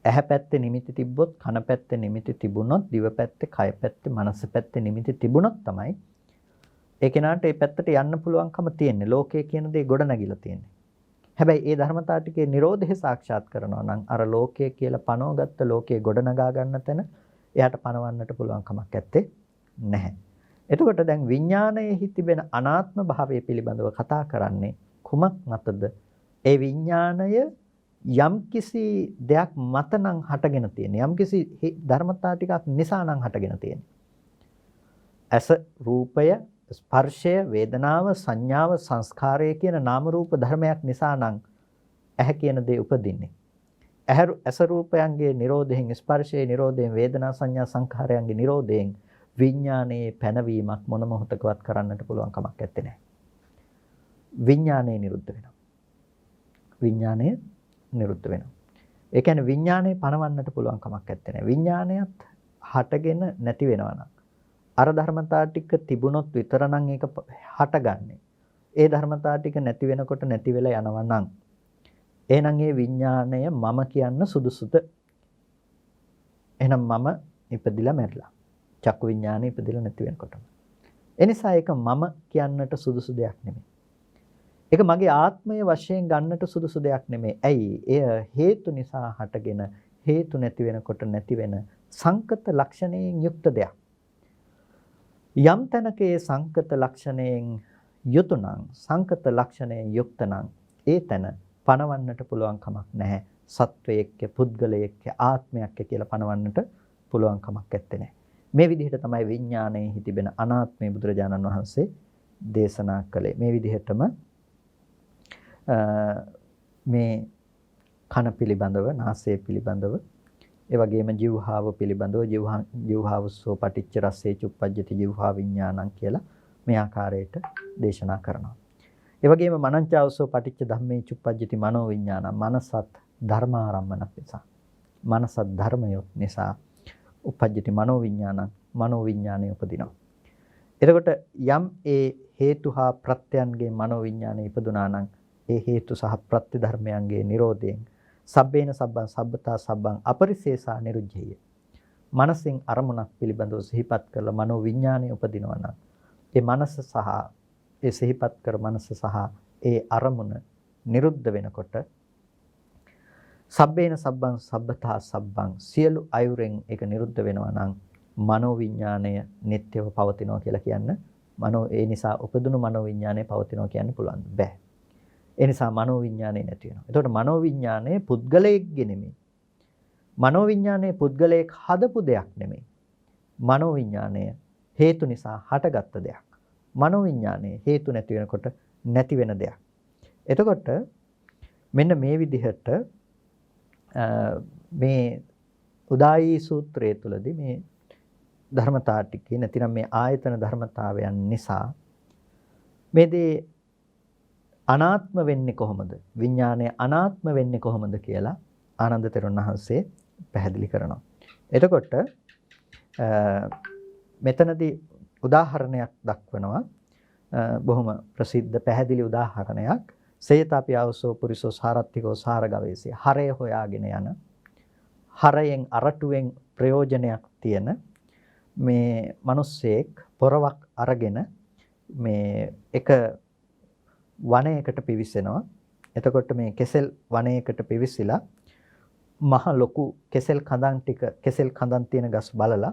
ඇහැ පැත්තේ නිමිති තිබ්බොත්, කන පැත්තේ නිමිති තිබුණොත්, දිව පැත්තේ, කය පැත්තේ, මනස පැත්තේ නිමිති තිබුණොත් තමයි ඒ කෙනාට ඒ පැත්තට යන්න පුළුවන්කම තියෙන්නේ. ලෝකය කියන දේ ගොඩ නැගිලා තියෙන්නේ. හැබැයි ඒ ධර්මතාව ටිකේ Nirodhe සාක්ෂාත් කරනවා නම් අර ලෝකය කියලා පනවගත්ත ලෝකයේ ගොඩ නගා ගන්න තැන එයාට පනවන්නට පුළුවන් කමක් නැත්තේ නැහැ. එතකොට දැන් විඥානයේ තිබෙන අනාත්ම භාවය පිළිබඳව කතා කරන්නේ කුමක් මතද? ඒ විඥානය යම්කිසි දෙයක් මත නම් හටගෙන තියෙන්නේ. යම්කිසි ධර්මතා ටිකක් නිසා නම් හටගෙන තියෙන්නේ. ඇස, රූපය, ස්පර්ශය, වේදනාව, සංඥාව, සංස්කාරය කියන නාම රූප ධර්මයක් නිසා නම් ඇහැ කියන දේ උපදින්නේ. ඇස රූපයන්ගේ නිරෝධයෙන්, ස්පර්ශයේ නිරෝධයෙන්, වේදනා සංඥා සංඛාරයන්ගේ නිරෝධයෙන් විඥානයේ පැනවීමක් මොන මොහොතකවත් කරන්නට පුළුවන් කමක් නැත්තේ නෑ. විඥානය නිරුද්ධ වෙනවා. විඥානය නිරුද්ධ වෙනවා. ඒ කියන්නේ විඥානය පණවන්නට පුළුවන් කමක් නැත්තේ නෑ. විඥානයත් හටගෙන නැති වෙනවා නම් අර ධර්මතා ටික තිබුණොත් විතරනම් ඒක හටගන්නේ. ඒ ධර්මතා ටික නැති වෙනකොට නැති වෙලා යනවා නම් එහෙනම් ඒ විඥාණය මම කියන්න සුදුසුද? එහෙනම් මම ඉපදිලා මැරිලා. චක්කු විඥාණය ඉපදිලා නැති වෙනකොටම. ඒ නිසා ඒක මම කියන්නට සුදුසු දෙයක් නෙමෙයි. ඒක මගේ ආත්මය වශයෙන් ගන්නට සුදුසු දෙයක් නෙමෙයි. ඇයි? එය හේතු නිසා හටගෙන හේතු නැති වෙනකොට නැති වෙන සංකත ලක්ෂණයෙන් යුක්ත දෙයක්. යම් තැනක ඒ සංකත ලක්ෂණයෙන් යුතු නම්, සංකත ලක්ෂණයෙන් යුක්ත නම් ඒ තැන පණවන්නට පුළුවන් කමක් නැහැ. සත්වයේක්ක, පුද්ගලයෙක්ක, ආත්මයක්ක කියලා පණවන්නට පුළුවන් කමක් නැත්තේ නෑ. මේ විදිහට තමයි විඥානයේ තිබෙන අනාත්මය බුදුරජාණන් වහන්සේ දේශනා කළේ. මේ විදිහටම මේ කන පිළිබඳව, නාසය පිළිබඳව, ඒ වගේම જીවහාව පිළිබඳව જીවහාවසෝ පටිච්ච රස්සේ චුප්පජ්ජති જીවහා විඥානං කියලා මේ ආකාරයට දේශනා කරනවා. ඒ වගේම මනංචාවසෝ පටිච්ච ධම්මේ චුප්පජ්ජති මනෝ විඥානං. මනසත් ධර්මාරම්මනක් නිසා, මනසත් ධර්මයොත් නිසා උපජ්ජති මනෝ විඥානං, මනෝ විඥානය උපදිනවා. එතකොට යම් ඒ හේතු හා ප්‍රත්‍යයන්ගේ මනෝ විඥානය ඉපදුනා නම් ඒ හේතු සහ ප්‍රත්‍ය ධර්මයන්ගේ Nirodhen සබ්බේන සබ්බං සබ්බතා සබ්බං අපරිසේසා නිරුද්ධය. මනසින් අරමුණක් පිළිබඳව සිහිපත් කරලා මනෝ විඥානය උපදිනවා නම් ඒ මනස සහ ඒ සිහිපත් කර මනස සහ ඒ අරමුණ නිරුද්ධ වෙනකොට සබ්බේන සබ්බං සබ්බතා සබ්බං සියලු අයුරෙන් ඒක නිරුද්ධ වෙනවා නම් මනෝ විඥානය නිට්ටයව පවතිනවා කියලා කියන්න. ඒ නිසා උපදුණු මනෝ විඥානය පවතිනවා කියන්න පුළුවන් බෑ. ඒ නිසා මනෝවිඤ්ඤාණය නැති වෙනවා. එතකොට මනෝවිඤ්ඤාණය පුද්ගලයෙක්ගේ නෙමෙයි. මනෝවිඤ්ඤාණය පුද්ගලයෙක් හදපු දෙයක් නෙමෙයි. මනෝවිඤ්ඤාණය හේතු නිසා හටගත්ත දෙයක්. මනෝවිඤ්ඤාණය හේතු නැති වෙනකොට නැති වෙන දෙයක්. එතකොට මෙන්න මේ විදිහට මේ උදායි සූත්‍රය තුලදී මේ ධර්මතා ටිකේ නැතිනම් මේ ආයතන ධර්මතාවයන් නිසා මේ දේ අනාත්ම වෙන්නේ කොහොමද? විඥානය අනාත්ම වෙන්නේ කොහොමද කියලා ආනන්ද තෙරුන් වහන්සේ පැහැදිලි කරනවා. එතකොට මෙතනදී උදාහරණයක් දක්වනවා. බොහොම ප්‍රසිද්ධ පැහැදිලි උදාහරණයක්. සේතාපි ආවසෝ පුරිසෝ සාරත්තිකෝ සාරගවේසී. හරය හොයාගෙන යන හරයෙන් අරටුවෙන් ප්‍රයෝජනයක් තියෙන මේ මිනිස්සෙක් පොරවක් අරගෙන මේ එක වනයේකට පිවිසෙනවා. එතකොට මේ කෙසෙල් වනයේකට පිවිසිලා මහ ලොකු කෙසෙල් කඳන් තියෙන ගස් බලලා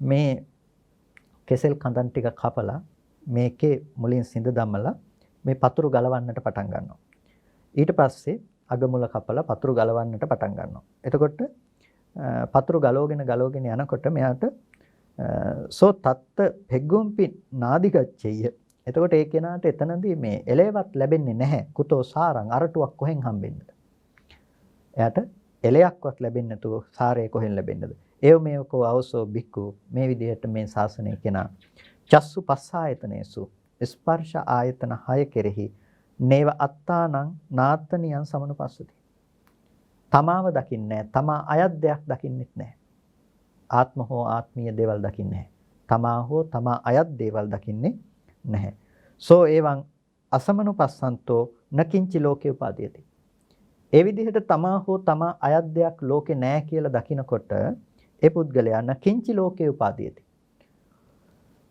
මේ කෙසෙල් කඳන් ටික කපලා මේකේ මුලින් සිඳ දමලා මේ පතුරු ගලවන්නට පටන් ගන්නවා. ඊට පස්සේ අගමුල කපලා පතුරු ගලවන්නට පටන් ගන්නවා. එතකොට පතුරු ගලවගෙන යනකොට මෙයාට සෝ තත්ත පෙග්ගොම්පි නාදිගච්ඡෙය. එතකොට ඒ කෙනාට එතනදී මේ එලෙවත් ලැබෙන්නේ නැහැ. කුතෝ සාරං අරටුවක් කොහෙන් හම්බෙන්නද? එයාට එලයක්වත් ලැබෙන්නේ නැතුව සාරය කොහෙන් ලැබෙන්නද? ඒව මේකෝ අවසෝ බික්කු මේ විදිහට මේ ශාසනය කෙනා චස්සු පස්සායතනේසු ස්පර්ශ ආයතන 6 කෙරෙහි නේව අත්තානං නාත්තනියන් සමනුපස්සති. තමාව දකින්නේ තමා අයත් දෙයක් දකින්නෙත් නැහැ. ආත්ම හෝ ආත්මීය දේවල් දකින්නේ නැහැ. තමා හෝ තමා අයත් දේවල් දකින්නේ නැහැ. සෝ එවං අසමනුපස්සන්තෝ නකින්චි ලෝකේ උපාදීයති. ඒ විදිහට තමා හෝ තමා අයත් දෙයක් ලෝකේ නැහැ කියලා දකිනකොට ඒ පුද්ගලයා නකින්චි ලෝකේ උපාදීයති.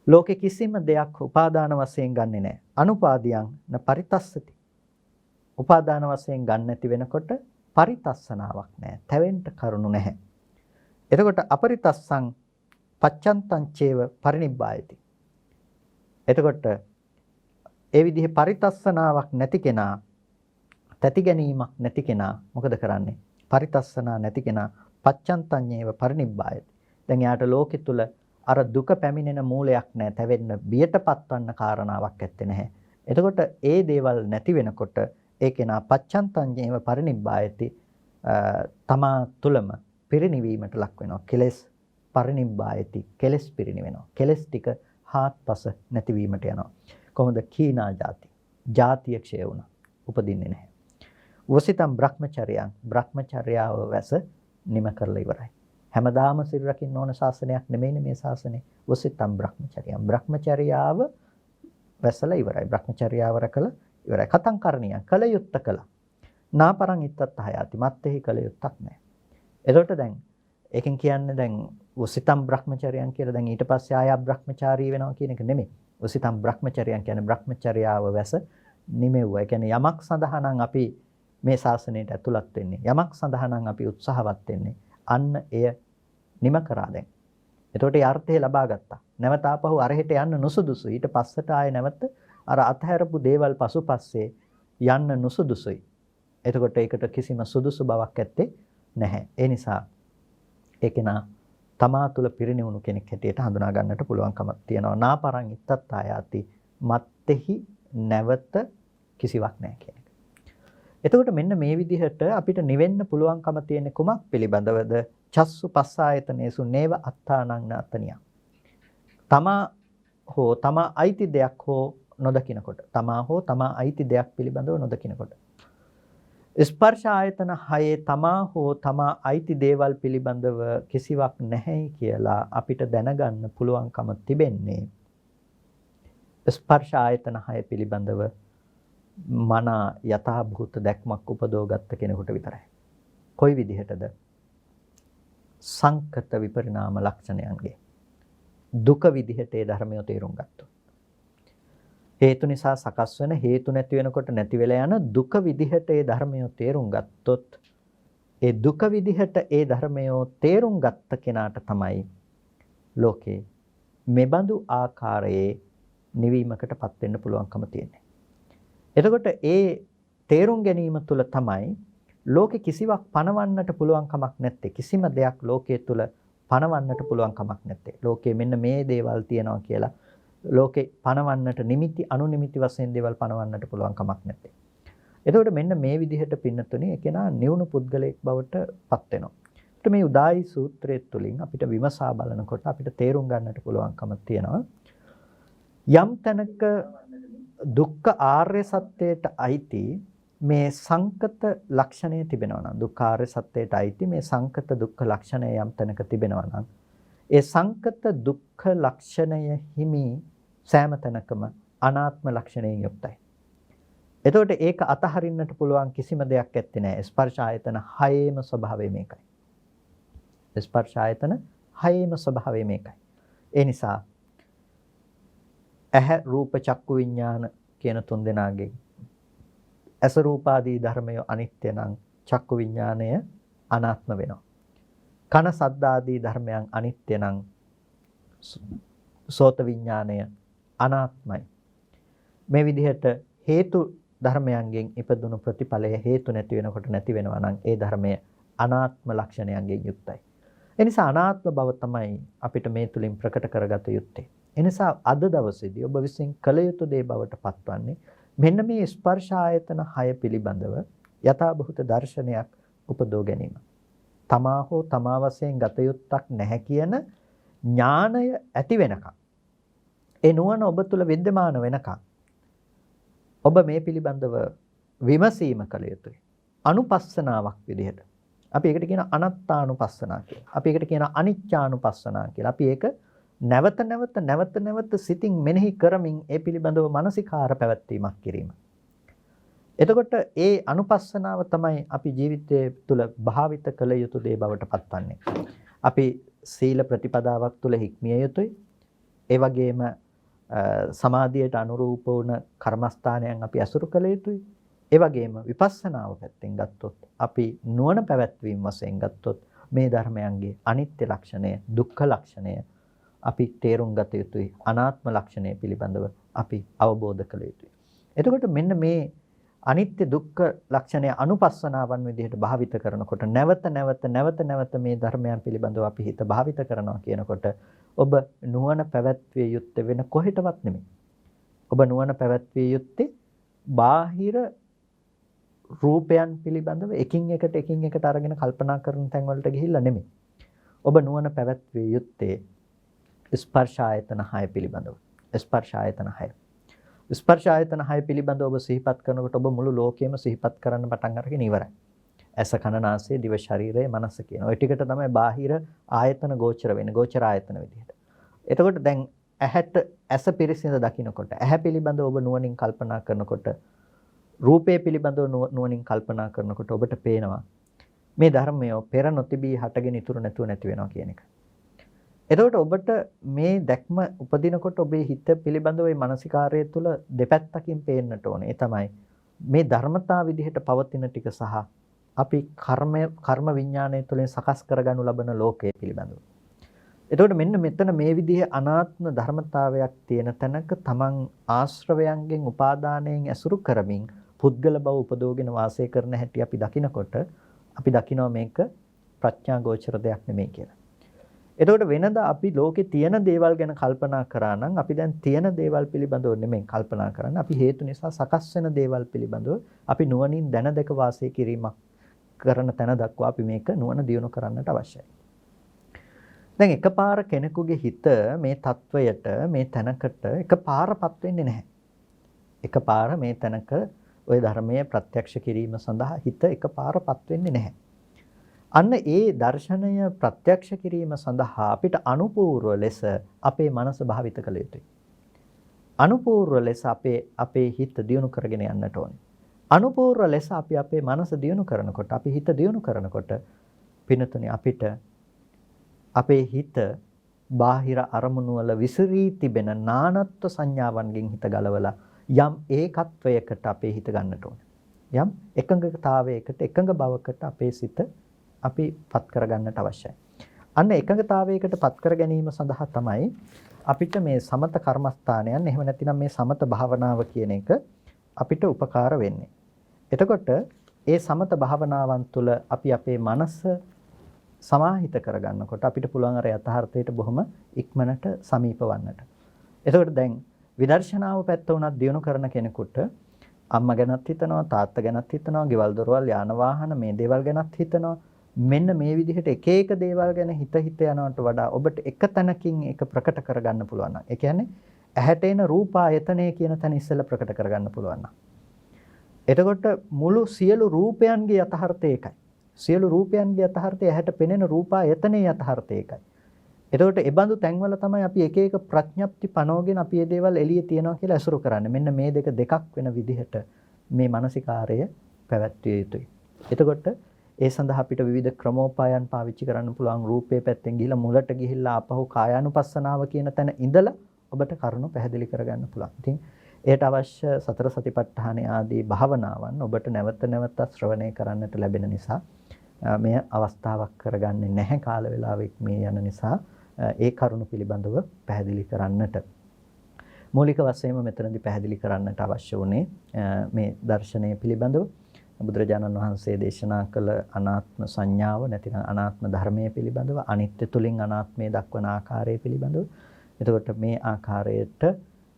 ලෝකේ කිසිම දෙයක් උපාදාන වශයෙන් ගන්නෙ නැහැ. අනුපාදියං න පරිතස්සති. උපාදාන වශයෙන් ගන්න නැති වෙනකොට පරිතස්සනාවක් නැහැ. තැවෙන්න කරුණු නැහැ. එතකොට අපරිතස්සං පච්චන්තං චේව පරිනිබ්බායති. එතකොට ඒ විදිහේ පරිතස්සනාවක් නැති කෙනා, තැති ගැනීමක් නැති කෙනා මොකද කරන්නේ? පරිතස්සනා නැති කෙනා පච්චන්තං චේව පරිනිබ්බායති. දැන් යාට ලෝකෙ තුල අර දුක පැමිණෙන මූලයක් නැහැ. තැවෙන්න බියටපත් වන්න කාරණාවක් ඇත්තේ නැහැ. එතකොට ඒ දේවල් නැති වෙනකොට ඒ කෙනා පච්චන්තං චේව පරිනිබ්බායති. තමා තුලම පිරිනිවීමට ලක් වෙනවා. කෙලෙස් පරිනිබ්බායති. කෙලෙස් පිරිනිවෙනවා. කෙලෙස් ටික හාත්පස නැතිවීමට යනවා. කොහොමද? කීනා ಜಾති. ಜಾතිය ක්ෂය වුණා. උපදින්නේ නැහැ. වසිතම් බ්‍රහ්මචර්යයන්. බ්‍රහ්මචර්යාව වැස නිම කරලා ඉවරයි. හැමදාම සිල් රකින්න ඕන ශාසනයක් නෙමෙයිනේ මේ ශාසනය. වසිතම් බ්‍රහ්මචර්යයන්. බ්‍රහ්මචර්යාව වැසලා ඉවරයි. බ්‍රහ්මචර්යාව රැකලා ඉවරයි. කතං කරණියන්. කල යුත්ත කළා. නාපරං ඉත්තත් හයාති. මත්තේහි කල යුත්තක් නැහැ. එතකොට දැන් ඒකෙන් කියන්නේ දැන් වසිතම් බ්‍රහ්මචර්යයන් කියලා දැන් ඊට පස්සේ ආය බ්‍රහ්මචාරී වෙනවා කියන එක නෙමෙයි. වසිතම් බ්‍රහ්මචර්යයන් කියන්නේ බ්‍රහ්මචර්යාව වැස නිමෙව්වා. ඒ කියන්නේ යමක් සඳහා නම් අපි මේ ශාසනයට ඇතුළත් වෙන්නේ. යමක් සඳහා නම් අපි උත්සාහවත් වෙන්නේ. අන්න එය නිම කරා දැන්. එතකොට ඒ අර්ථය ලබා ගත්තා. නැවත ආපහු අරහෙට යන්න නුසුදුසු. ඊට පස්සට ආයේ නැවත අර අතහැරපු දේවල් පසුපස්සේ යන්න නුසුදුසුයි. එතකොට ඒකට කිසිම සුදුසු බවක් ඇත්තේ නැහැ. ඒ නිසා ඒ කෙනා තමා තුළ පිරිනිවුණු කෙනෙක් හැටියට හඳුනා ගන්නට පුළුවන්කමක් තියෙනවා. නාපරං ඉත්තත් ආයාති. මත්තේහි නැවත කිසිවක් නැහැ කියන එක. එතකොට මෙන්න මේ විදිහට අපිට නිවෙන්න පුළුවන්කම තියෙන කුමක් පිළිබඳවද? චස්සු පස්සායතනේසු නේව අත්තානං නාතනිය. තමා හෝ තමා අයිති දෙයක් හෝ නොදකිනකොට. තමා හෝ තමා අයිති දෙයක් පිළිබඳව නොදකිනකොට. ස්පර්ශ ආයතන 6 තමා හෝ තමා අයිති දේවල් පිළිබඳව කිසිවක් නැහැයි කියලා අපිට දැනගන්න පුළුවන්කම තිබෙන්නේ ස්පර්ශ ආයතන 6 පිළිබඳව මන යථා භූත දැක්මක් උපදවගත්ත කෙනෙකුට විතරයි. කොයි විදිහටද? සංකත විපරිණාම ලක්ෂණයන්ගේ දුක විදිහට ඒ ධර්මය තේරුම් ගත්තොත්. හේතු නිසා සකස් වෙන හේතු නැති වෙනකොට නැති වෙලා යන දුක විදිහට ඒ ධර්මය තේරුම් ගත්තොත් ඒ දුක විදිහට ඒ ධර්මය තේරුම් ගත්ත කෙනාට තමයි ලෝකේ මෙබඳු ආකාරයේ නිවීමකටපත් වෙන්න පුළුවන්කම තියෙන්නේ. එතකොට ඒ තේරුම් ගැනීම තුළ තමයි ලෝකෙ කිසිවක් පණවන්නට පුළුවන් කමක් නැත්තේ. කිසිම දෙයක් ලෝකයේ තුල පණවන්නට පුළුවන් කමක් නැත්තේ. ලෝකයේ මෙන්න මේ දේවල් තියෙනවා කියලා ලෝකේ පණවන්නට නිමිති අනුනිමිති වශයෙන් දේවල් පණවන්නට පුළුවන් කමක් නැත්තේ. එතකොට මෙන්න මේ විදිහට පින්නතුනේ ඒකේනා නිවුණු පුද්ගලයෙක් බවට පත් වෙනවා. ඒත් මේ උදායි සූත්‍රය තුළින් අපිට විමසා බලනකොට අපිට තේරුම් ගන්නට පුළුවන්කම තියෙනවා. යම් තැනක දුක්ඛ ආර්ය සත්‍යයට අයිති මේ සංකත ලක්ෂණය තිබෙනවා නම් දුක්ඛ ආර්ය සත්‍යයට අයිති මේ සංකත දුක්ඛ ලක්ෂණය යම් තැනක තිබෙනවා නම් ඒ සංකත දුක්ඛ ලක්ෂණය හිමි සෑම තැනකම අනාත්ම ලක්ෂණයෙන් යුක්තයි. එතකොට ඒක අතහරින්නට පුළුවන් කිසිම දෙයක් ඇත්තේ නැහැ. ස්පර්ශ ආයතන 6ේම ස්වභාවය මේකයි. ස්පර්ශ ආයතන 6ේම ස්වභාවය මේකයි. ඒ නිසා ඇහැ රූප චක්කු විඥාන කියන තුන් දෙනාගේ ඇස රූපාදී ධර්මය අනිත්‍ය නම් චක්කු විඥාණය අනාත්ම වෙනවා. කන සද්ද ආදී ධර්මයන් අනිත්‍ය නම් සෝත විඥාණය අනාත්මයි. මේ විදිහට හේතු ධර්මයන්ගෙන් ඉපදුණු ප්‍රතිඵලය හේතු නැති වෙනකොට නැති වෙනවා නම් ඒ ධර්මය අනාත්ම ලක්ෂණයන්ගෙන් යුක්තයි. ඒ නිසා අනාත්ම බව තමයි අපිට මේ තුලින් ප්‍රකට කරගත යුත්තේ. ඒ නිසා අද දවසේදී ඔබ විසින් කළ යුතු දේ බවට පත්වන්නේ මෙන්න මේ ස්පර්ශ ආයතන 6 පිළිබඳව යථාභූත දර්ශනයක් උපදෝ ගැනීම. තමා හෝ තමා වශයෙන් ගත යුත්තක් නැහැ කියන ඥාණය ඇති වෙනකම් ඒ නුවණ ඔබ තුල विद्यमान වෙනකම් ඔබ මේ පිළිබඳව විමසීම කළ යුතුයි. අනුපස්සනාවක් විදිහට. අපි ඒකට කියන අනත්තානුපස්සනා කියලා. අපි ඒකට කියන අනිච්චානුපස්සනා කියලා. අපි ඒක නැවත නැවත සිතින් මෙනෙහි කරමින් ඒ පිළිබඳව මානසිකාර පැවැත්වීමක් කිරීම. එතකොට ඒ අනුපස්සනාව තමයි අපි ජීවිතයේ තුල භාවිත කළ යුතු දේ බවට පත්වන්නේ. අපි සීල ප්‍රතිපදාවක් තුල හික්මිය යුතුයි. ඒ වගේම සමාධියට අනුරූප වුණ කර්මස්ථානයන් අපි අසුරු කළ යුතුයි. ඒ වගේම විපස්සනාව පැත්තෙන් ගත්තොත් අපි නුවණ පැවැත්වීම වශයෙන් ගත්තොත් මේ ධර්මයන්ගේ අනිත්‍ය ලක්ෂණය, දුක්ඛ ලක්ෂණය අපි තේරුම් ගත යුතුයි. අනාත්ම ලක්ෂණය පිළිබඳව අපි අවබෝධ කළ යුතුයි. එතකොට මෙන්න මේ අනිත්‍ය දුක්ඛ ලක්ෂණය අනුපස්සනාවන් විදිහට භාවිත කරනකොට නැවත මේ ධර්මයන් පිළිබඳව අපි හිත භාවිත කරනවා කියනකොට ඔබ නුවණ පැවැත්විය යුත්තේ වෙන කොහෙටවත් නෙමෙයි. ඔබ නුවණ පැවැත්විය යුත්තේ බාහිර රූපයන් පිළිබඳව එකින් එකට අරගෙන කල්පනා කරන තැන් වලට ගිහිල්ලා නෙමෙයි. ඔබ නුවණ පැවැත්විය යුත්තේ ස්පර්ශ ආයතන 6 පිළිබඳව. ස්පර්ශ ආයතන 6. ස්පර්ශ ආයතන 6 පිළිබඳව ඔබ සිහිපත් කරනකොට ඔබ මුළු ලෝකෙම සිහිපත් කරන්න පටන් අරගෙන ඉවරයි. ඇස කන නාසය දිව ශරීරය මනස කියන ඔය ටිකට තමයි බාහිර ආයතන ගෝචර වෙන්නේ. ගෝචර ආයතන විදිහට. එතකොට දැන් ඇහැට ඇස පිරිසිඳ දකින්නකොට ඇහැ පිළිබඳව ඔබ නුවණින් කල්පනා කරනකොට රූපය පිළිබඳව නුවණින් කල්පනා කරනකොට ඔබට පේනවා මේ ධර්මය පෙර නොතිබී හටගෙන ඉතුරු නැතුව නැති වෙනවා කියන එක. එතකොට ඔබට මේ දැක්ම උපදිනකොට ඔබේ හිත පිළිබඳව මේ මානසිකාර්යය තුළ දෙපැත්තකින් පේන්නට ඕනේ. ඒ තමයි මේ ධර්මතා විදිහට පවතින ටික සහ අපි කර්ම විඥානය තුළින් සකස් කරගනු ලබන ලෝකය පිළිබඳව. එතකොට මෙන්න මෙතන මේ විදිහේ අනාත්ම ධර්මතාවයක් තියෙන තැනක තමන් ආශ්‍රවයන්ගෙන් උපාදානයෙන් ඇසුරු කරමින් පුද්ගල බව උපදෝගෙන වාසය කරන හැටි අපි දකිනකොට අපි දකිනවා මේක ප්‍රඥා ගෝචර දෙයක් නෙමෙයි කියලා. එතකොට වෙනද අපි ලෝකේ තියෙන දේවල් ගැන කල්පනා කරා නම් අපි දැන් තියෙන දේවල් පිළිබඳව නෙමෙයි කල්පනා කරන්නේ. අපි හේතු නිසා සකස් වෙන දේවල් පිළිබඳව අපි නුවණින් දැන දැක වාසය කිරීමක් කරන තැන දක්වා අපි මේක නුවණ දියුණු කරන්නට අවශ්‍යයි. දැන් එකපාර කෙනෙකුගේ හිත මේ தത്വයට මේ තැනකට එකපාරපත් වෙන්නේ නැහැ. එකපාර මේ තැනක ওই ධර්මයේ ප්‍රත්‍යක්ෂ කිරීම සඳහා හිත එකපාරපත් වෙන්නේ නැහැ. අන්න ඒ දර්ශනය ප්‍රත්‍යක්ෂ කිරීම සඳහා අපිට අනුපූර්ව ලෙස අපේ මනස භාවිත කළ යුතුයි. අනුපූර්ව ලෙස අපේ හිත දියුණු කරගෙන යන්නට ඕනේ. අනුපූර්ව ලෙස අපි අපේ මනස දියුණු කරනකොට අපි හිත දියුණු කරනකොට පිනතුනේ අපිට අපේ හිත බාහිර අරමුණු වල විසිරී තිබෙන නානත්ව සංඥාවන්ගෙන් හිත ගලවලා යම් ඒකත්වයකට අපේ හිත ගන්නට ඕනේ. යම් එකඟතාවයකට එකඟ බවකට අපේ සිත අපි පත් කරගන්නට අවශ්‍යයි. අන්න එකඟතාවයකට පත් කර ගැනීම සඳහා තමයි අපිට මේ සමත කර්මස්ථානයන් එහෙම නැතිනම් මේ සමත භාවනාව කියන එක අපිට උපකාර වෙන්නේ. එතකොට ඒ සමත භාවනාවන් තුළ අපි අපේ මනස සමාහිත කරගන්නකොට අපිට පුළුවන් අර යථාර්ථයට බොහොම ඉක්මනට සමීප වන්නට. එතකොට දැන් විදර්ශනාව පැත්ත උනත් දියුණු කරන කෙනෙකුට අම්මා ගැනත් හිතනවා, තාත්තා ගැනත් හිතනවා, ගෙවල් දොරවල් යාන වාහන මේ දේවල් ගැනත් හිතනවා. මෙන්න මේ විදිහට එක එක දේවල් ගැන හිත යනවට වඩා ඔබට එක තැනකින් ඒක ප්‍රකට කරගන්න පුළුවන් නම්, ඒ කියන්නේ ඇහැට එන රූපායතනය කියන තැන ඉස්සෙල්ලා ප්‍රකට කරගන්න පුළුවන් නම්. එතකොට මුළු සියලු රූපයන්ගේ යථාර්ථය ඒකයි. සියලු රූපයන්ගේ යථාර්ථය ඇහැට පෙනෙන රූපායතනයේ යථාර්ථය ඒකයි. එතකොට ඒ බඳු තැන්වල තමයි අපි එක එක ප්‍රඥප්ති පනෝගෙන අපි මේ දේවල් එළියේ තියනවා කියලා අසුරු කරන්නේ. මෙන්න මේ දෙකක් වෙන විදිහට මේ මානසිකාරය පැවැත්විය යුතුයි. එතකොට ඒ සඳහා අපිට විවිධ ක්‍රමෝපායන් පාවිච්චි කරන්න පුළුවන්. රූපේ පැත්තෙන් ගිහිලා මුලට ගිහිල්ලා ආපහු කායානුපස්සනාව කියන තැන ඉඳලා ඔබට කරුණු පැහැදිලි කරගන්න පුළුවන්. ඉතින් ඒට අවශ්‍ය සතර සතිපට්ඨාන ආදී භාවනාවන් ඔබට නැවත නැවත ශ්‍රවණය කරන්නට ලැබෙන නිසා මේ අවස්ථාවක් කරගන්නේ නැහැ කාල වේලාවෙක මේ යන නිසා ඒ කරුණු පිළිබඳව පැහැදිලි කරන්නට මූලික වශයෙන්ම මෙතනදී පැහැදිලි කරන්නට අවශ්‍ය වුණේ මේ දර්ශනය පිළිබඳව බුදුරජාණන් වහන්සේ දේශනා කළ අනාත්ම සංඥාව නැතිනම් අනාත්ම ධර්මයේ පිළිබඳව අනිත්‍ය තුලින් අනාත්මය දක්වන ආකාරය පිළිබඳව. එතකොට මේ ආකාරයට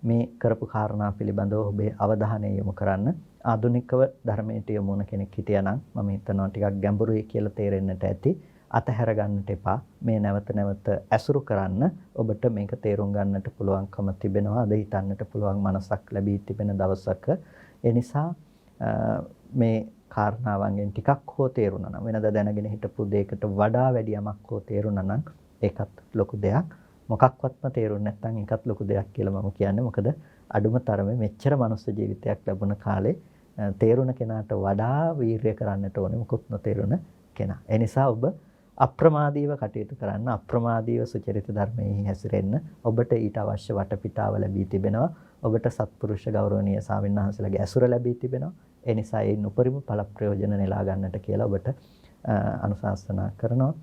මේ කරපු කාරණා පිළිබඳව ඔබේ අවධානය යොමු කරන්න. ආධුනිකව ධර්මයට යොමු වන කෙනෙක් හිටියානම් මම හිතනවා ටිකක් ගැඹුරුයි කියලා තේරෙන්නට ඇති. අතහැර ගන්නට එපා. මේ නැවත නැවත ඇසුරු කරන්න ඔබට මේක තේරුම් ගන්නට පුළුවන්කම තිබෙනවා. අද හිතන්නට පුළුවන් මනසක් ලැබී තිබෙන දවසක. ඒ නිසා මේ කාරණාවන්ගෙන් ටිකක් හෝ තේරුණා නම් වෙනදා දැනගෙන හිටපු දෙයකට වඩා වැඩි යමක් හෝ තේරුණා නම් ඒකත් ලොකු දෙයක්. මොකක්වත්ම තේරුන්නේ නැත්නම් ඒකත් ලොකු දෙයක් කියලා මම කියන්නේ. මොකද අඩුම තරමේ මෙච්චර මනුස්ස ජීවිතයක් ලැබුණ කාලේ තේරුණ කෙනාට වඩා වීරිය කරන්නට ඕනේ මොකොත් නොතේරුණ කෙනා. ඒ නිසා ඔබ අප්‍රමාදීව කටයුතු කරන්න, අප්‍රමාදීව සුචරිත ධර්මයේ හැසිරෙන්න. ඔබට ඊට අවශ්‍ය වටපිටාව ලැබී තිබෙනවා. ඔබට සත්පුරුෂ ගෞරවනීය ස්වාමීන් වහන්සේලාගේ ඇසුර ලැබී තිබෙනවා. ඒ නිසා ඒ උපරිම ඵල ප්‍රයෝජන නෙලා ගන්නට කියලා ඔබට අනුශාසනා කරනවා.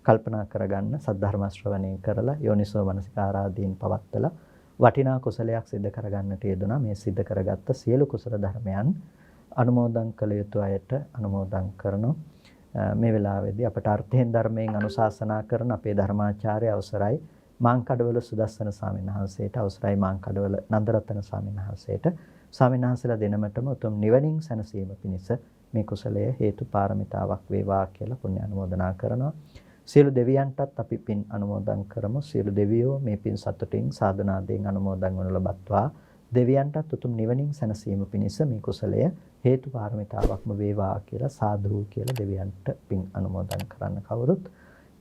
කල්පනා කරගන්න සද්ධර්ම ශ්‍රවණය කරලා යෝනිසෝ මනසිකාරාදීන් පවත්තලා වටිනා කුසලයක් සිද්ධ කරගන්නට යෙදුණා. මේ සිද්ධ කරගත්ත සියලු කුසල ධර්මයන් අනුමෝදන් කළ යුතු අයට අනුමෝදන් කරනවා. මේ වෙලාවේදී අපට අර්ථයෙන් ධර්මයෙන් අනුශාසනා කරන අපේ ධර්මාචාර්ය අවසරයි මාංකඩවල සුදස්සන ස්වාමීන් වහන්සේට, අවසරයි මාංකඩවල නන්දරත්න ස්වාමීන් වහන්සේට, ස්වාමීන් වහන්සේලා දෙනමතම උතුම් නිවනින් සැනසීම පිණිස මේ කුසලය හේතු පාරමිතාවක් වේවා කියලා පුණ්‍ය අනුමෝදනා කරනවා. සියලු දෙවියන්ටත් අපි පින් අනුමෝදන් කරමු. සියලු දෙවියෝ මේ පින් සතුටින් සාධනාවෙන් අනුමෝදන් වනු ලබත්වා. දෙවියන්ටත් උතුම් නිවනින් සැනසීම පිණිස මේ කුසලය හේතු පාරමිතාවක්ම වේවා කියලා සාදු කියලා දෙවියන්ට පින් අනුමෝදන් කරන්න කවුරුත්.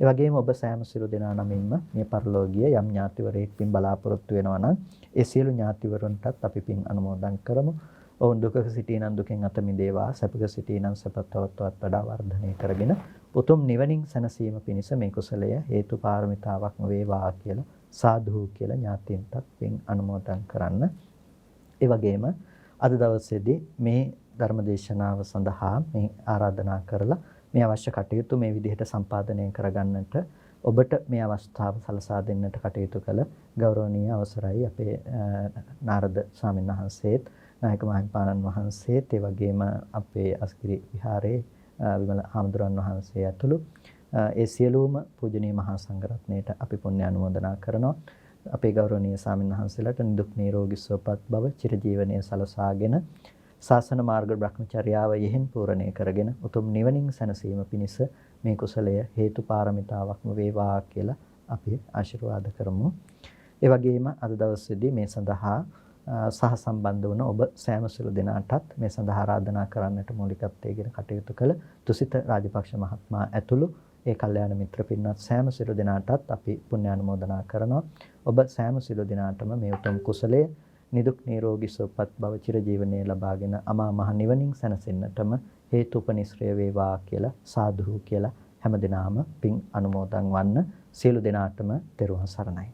ඒ වගේම ඔබ සෑම සියලු දෙනා නමින්ම මේ පරලෝකීය යම් ඥාතිවරයෙක් පින් බලාපොරොත්තු වෙනවා නම් ඒ සියලු ඥාතිවරුන්ටත් අපි පින් අනුමෝදන් කරමු. ඔවුන් දුකක සිටිනන් දුකෙන් අත මිදේවා, සැපක සිටිනන් සැපතවත් වඩා වර්ධනය කරගෙන උතුම් නිවනින් සැනසීම පිණිස මේ කුසලය හේතු පාරමිතාවක්ම වේවා කියලා සාදු කියලා ඥාතීන්ටත් පින් අනුමෝදන් කරන්න. ඒ වගේම අද දවසේදී මේ ධර්මදේශනාව සඳහා මේ ආරාධනා කරලා මේ අවශ්‍ය කටයුතු මේ විදිහට සම්පාදනය කරගන්නට ඔබට මේ අවස්ථාව සලසා දෙන්නට කටයුතු කළ ගෞරවනීය අවසරයි අපේ නාරද ස්වාමීන් වහන්සේත්, නායක මහින්පාණන් වහන්සේත්, ඒ වගේම අපේ අස්ගිරි විහාරයේ විමල හාමුදුරන් වහන්සේ ඇතුළු ඒ සියලුම පූජනීය මහා සංඝරත්නයට අපි පුණ්‍ය අනුමෝදනා කරනවා. අපේ ගෞරවනීය ස්වාමීන් වහන්සේලාට නිදුක් නිරෝගී සුවපත් බව චිරජීවනයේ සලසාගෙන ශාසන මාර්ග බ්‍රහ්මචර්යාව යෙහින් පූර්ණේ කරගෙන උතුම් නිවනින් සැනසීම පිණිස මේ කුසලය හේතු පාරමිතාවක්ම වේවා කියලා අපි ආශිර්වාද කරමු. ඒ වගේම අද දවසේදී මේ සඳහා සහ සම්බන්ධ වුණ ඔබ සෑම සිළු දෙනාටත් මේ සඳහා ආරාධනා කරන්නට මූලිකත්වයෙන් කටයුතු කළ තුසිත රාජපක්ෂ මහත්මයා ඇතුළු ඒ කල්යාණ මිත්‍ර පින්වත් සෑම සිළු දෙනාටත් අපි පුණ්‍ය අනුමෝදනා කරනවා. ඔබ සෑම සිළු දෙනාටම මේ උතුම් කුසලයේ නිදුක් නිරෝගී සුවපත් භව චිරජීවනයේ ලබාගෙන අමා මහ නිවනින් සැනසෙන්නටම හේතුපනිශ්‍රය වේවා කියලා සාදු කියලා හැම දිනාම පින් අනුමෝදන් වන්න. සියලු දෙනාටම තෙරුවන් සරණයි.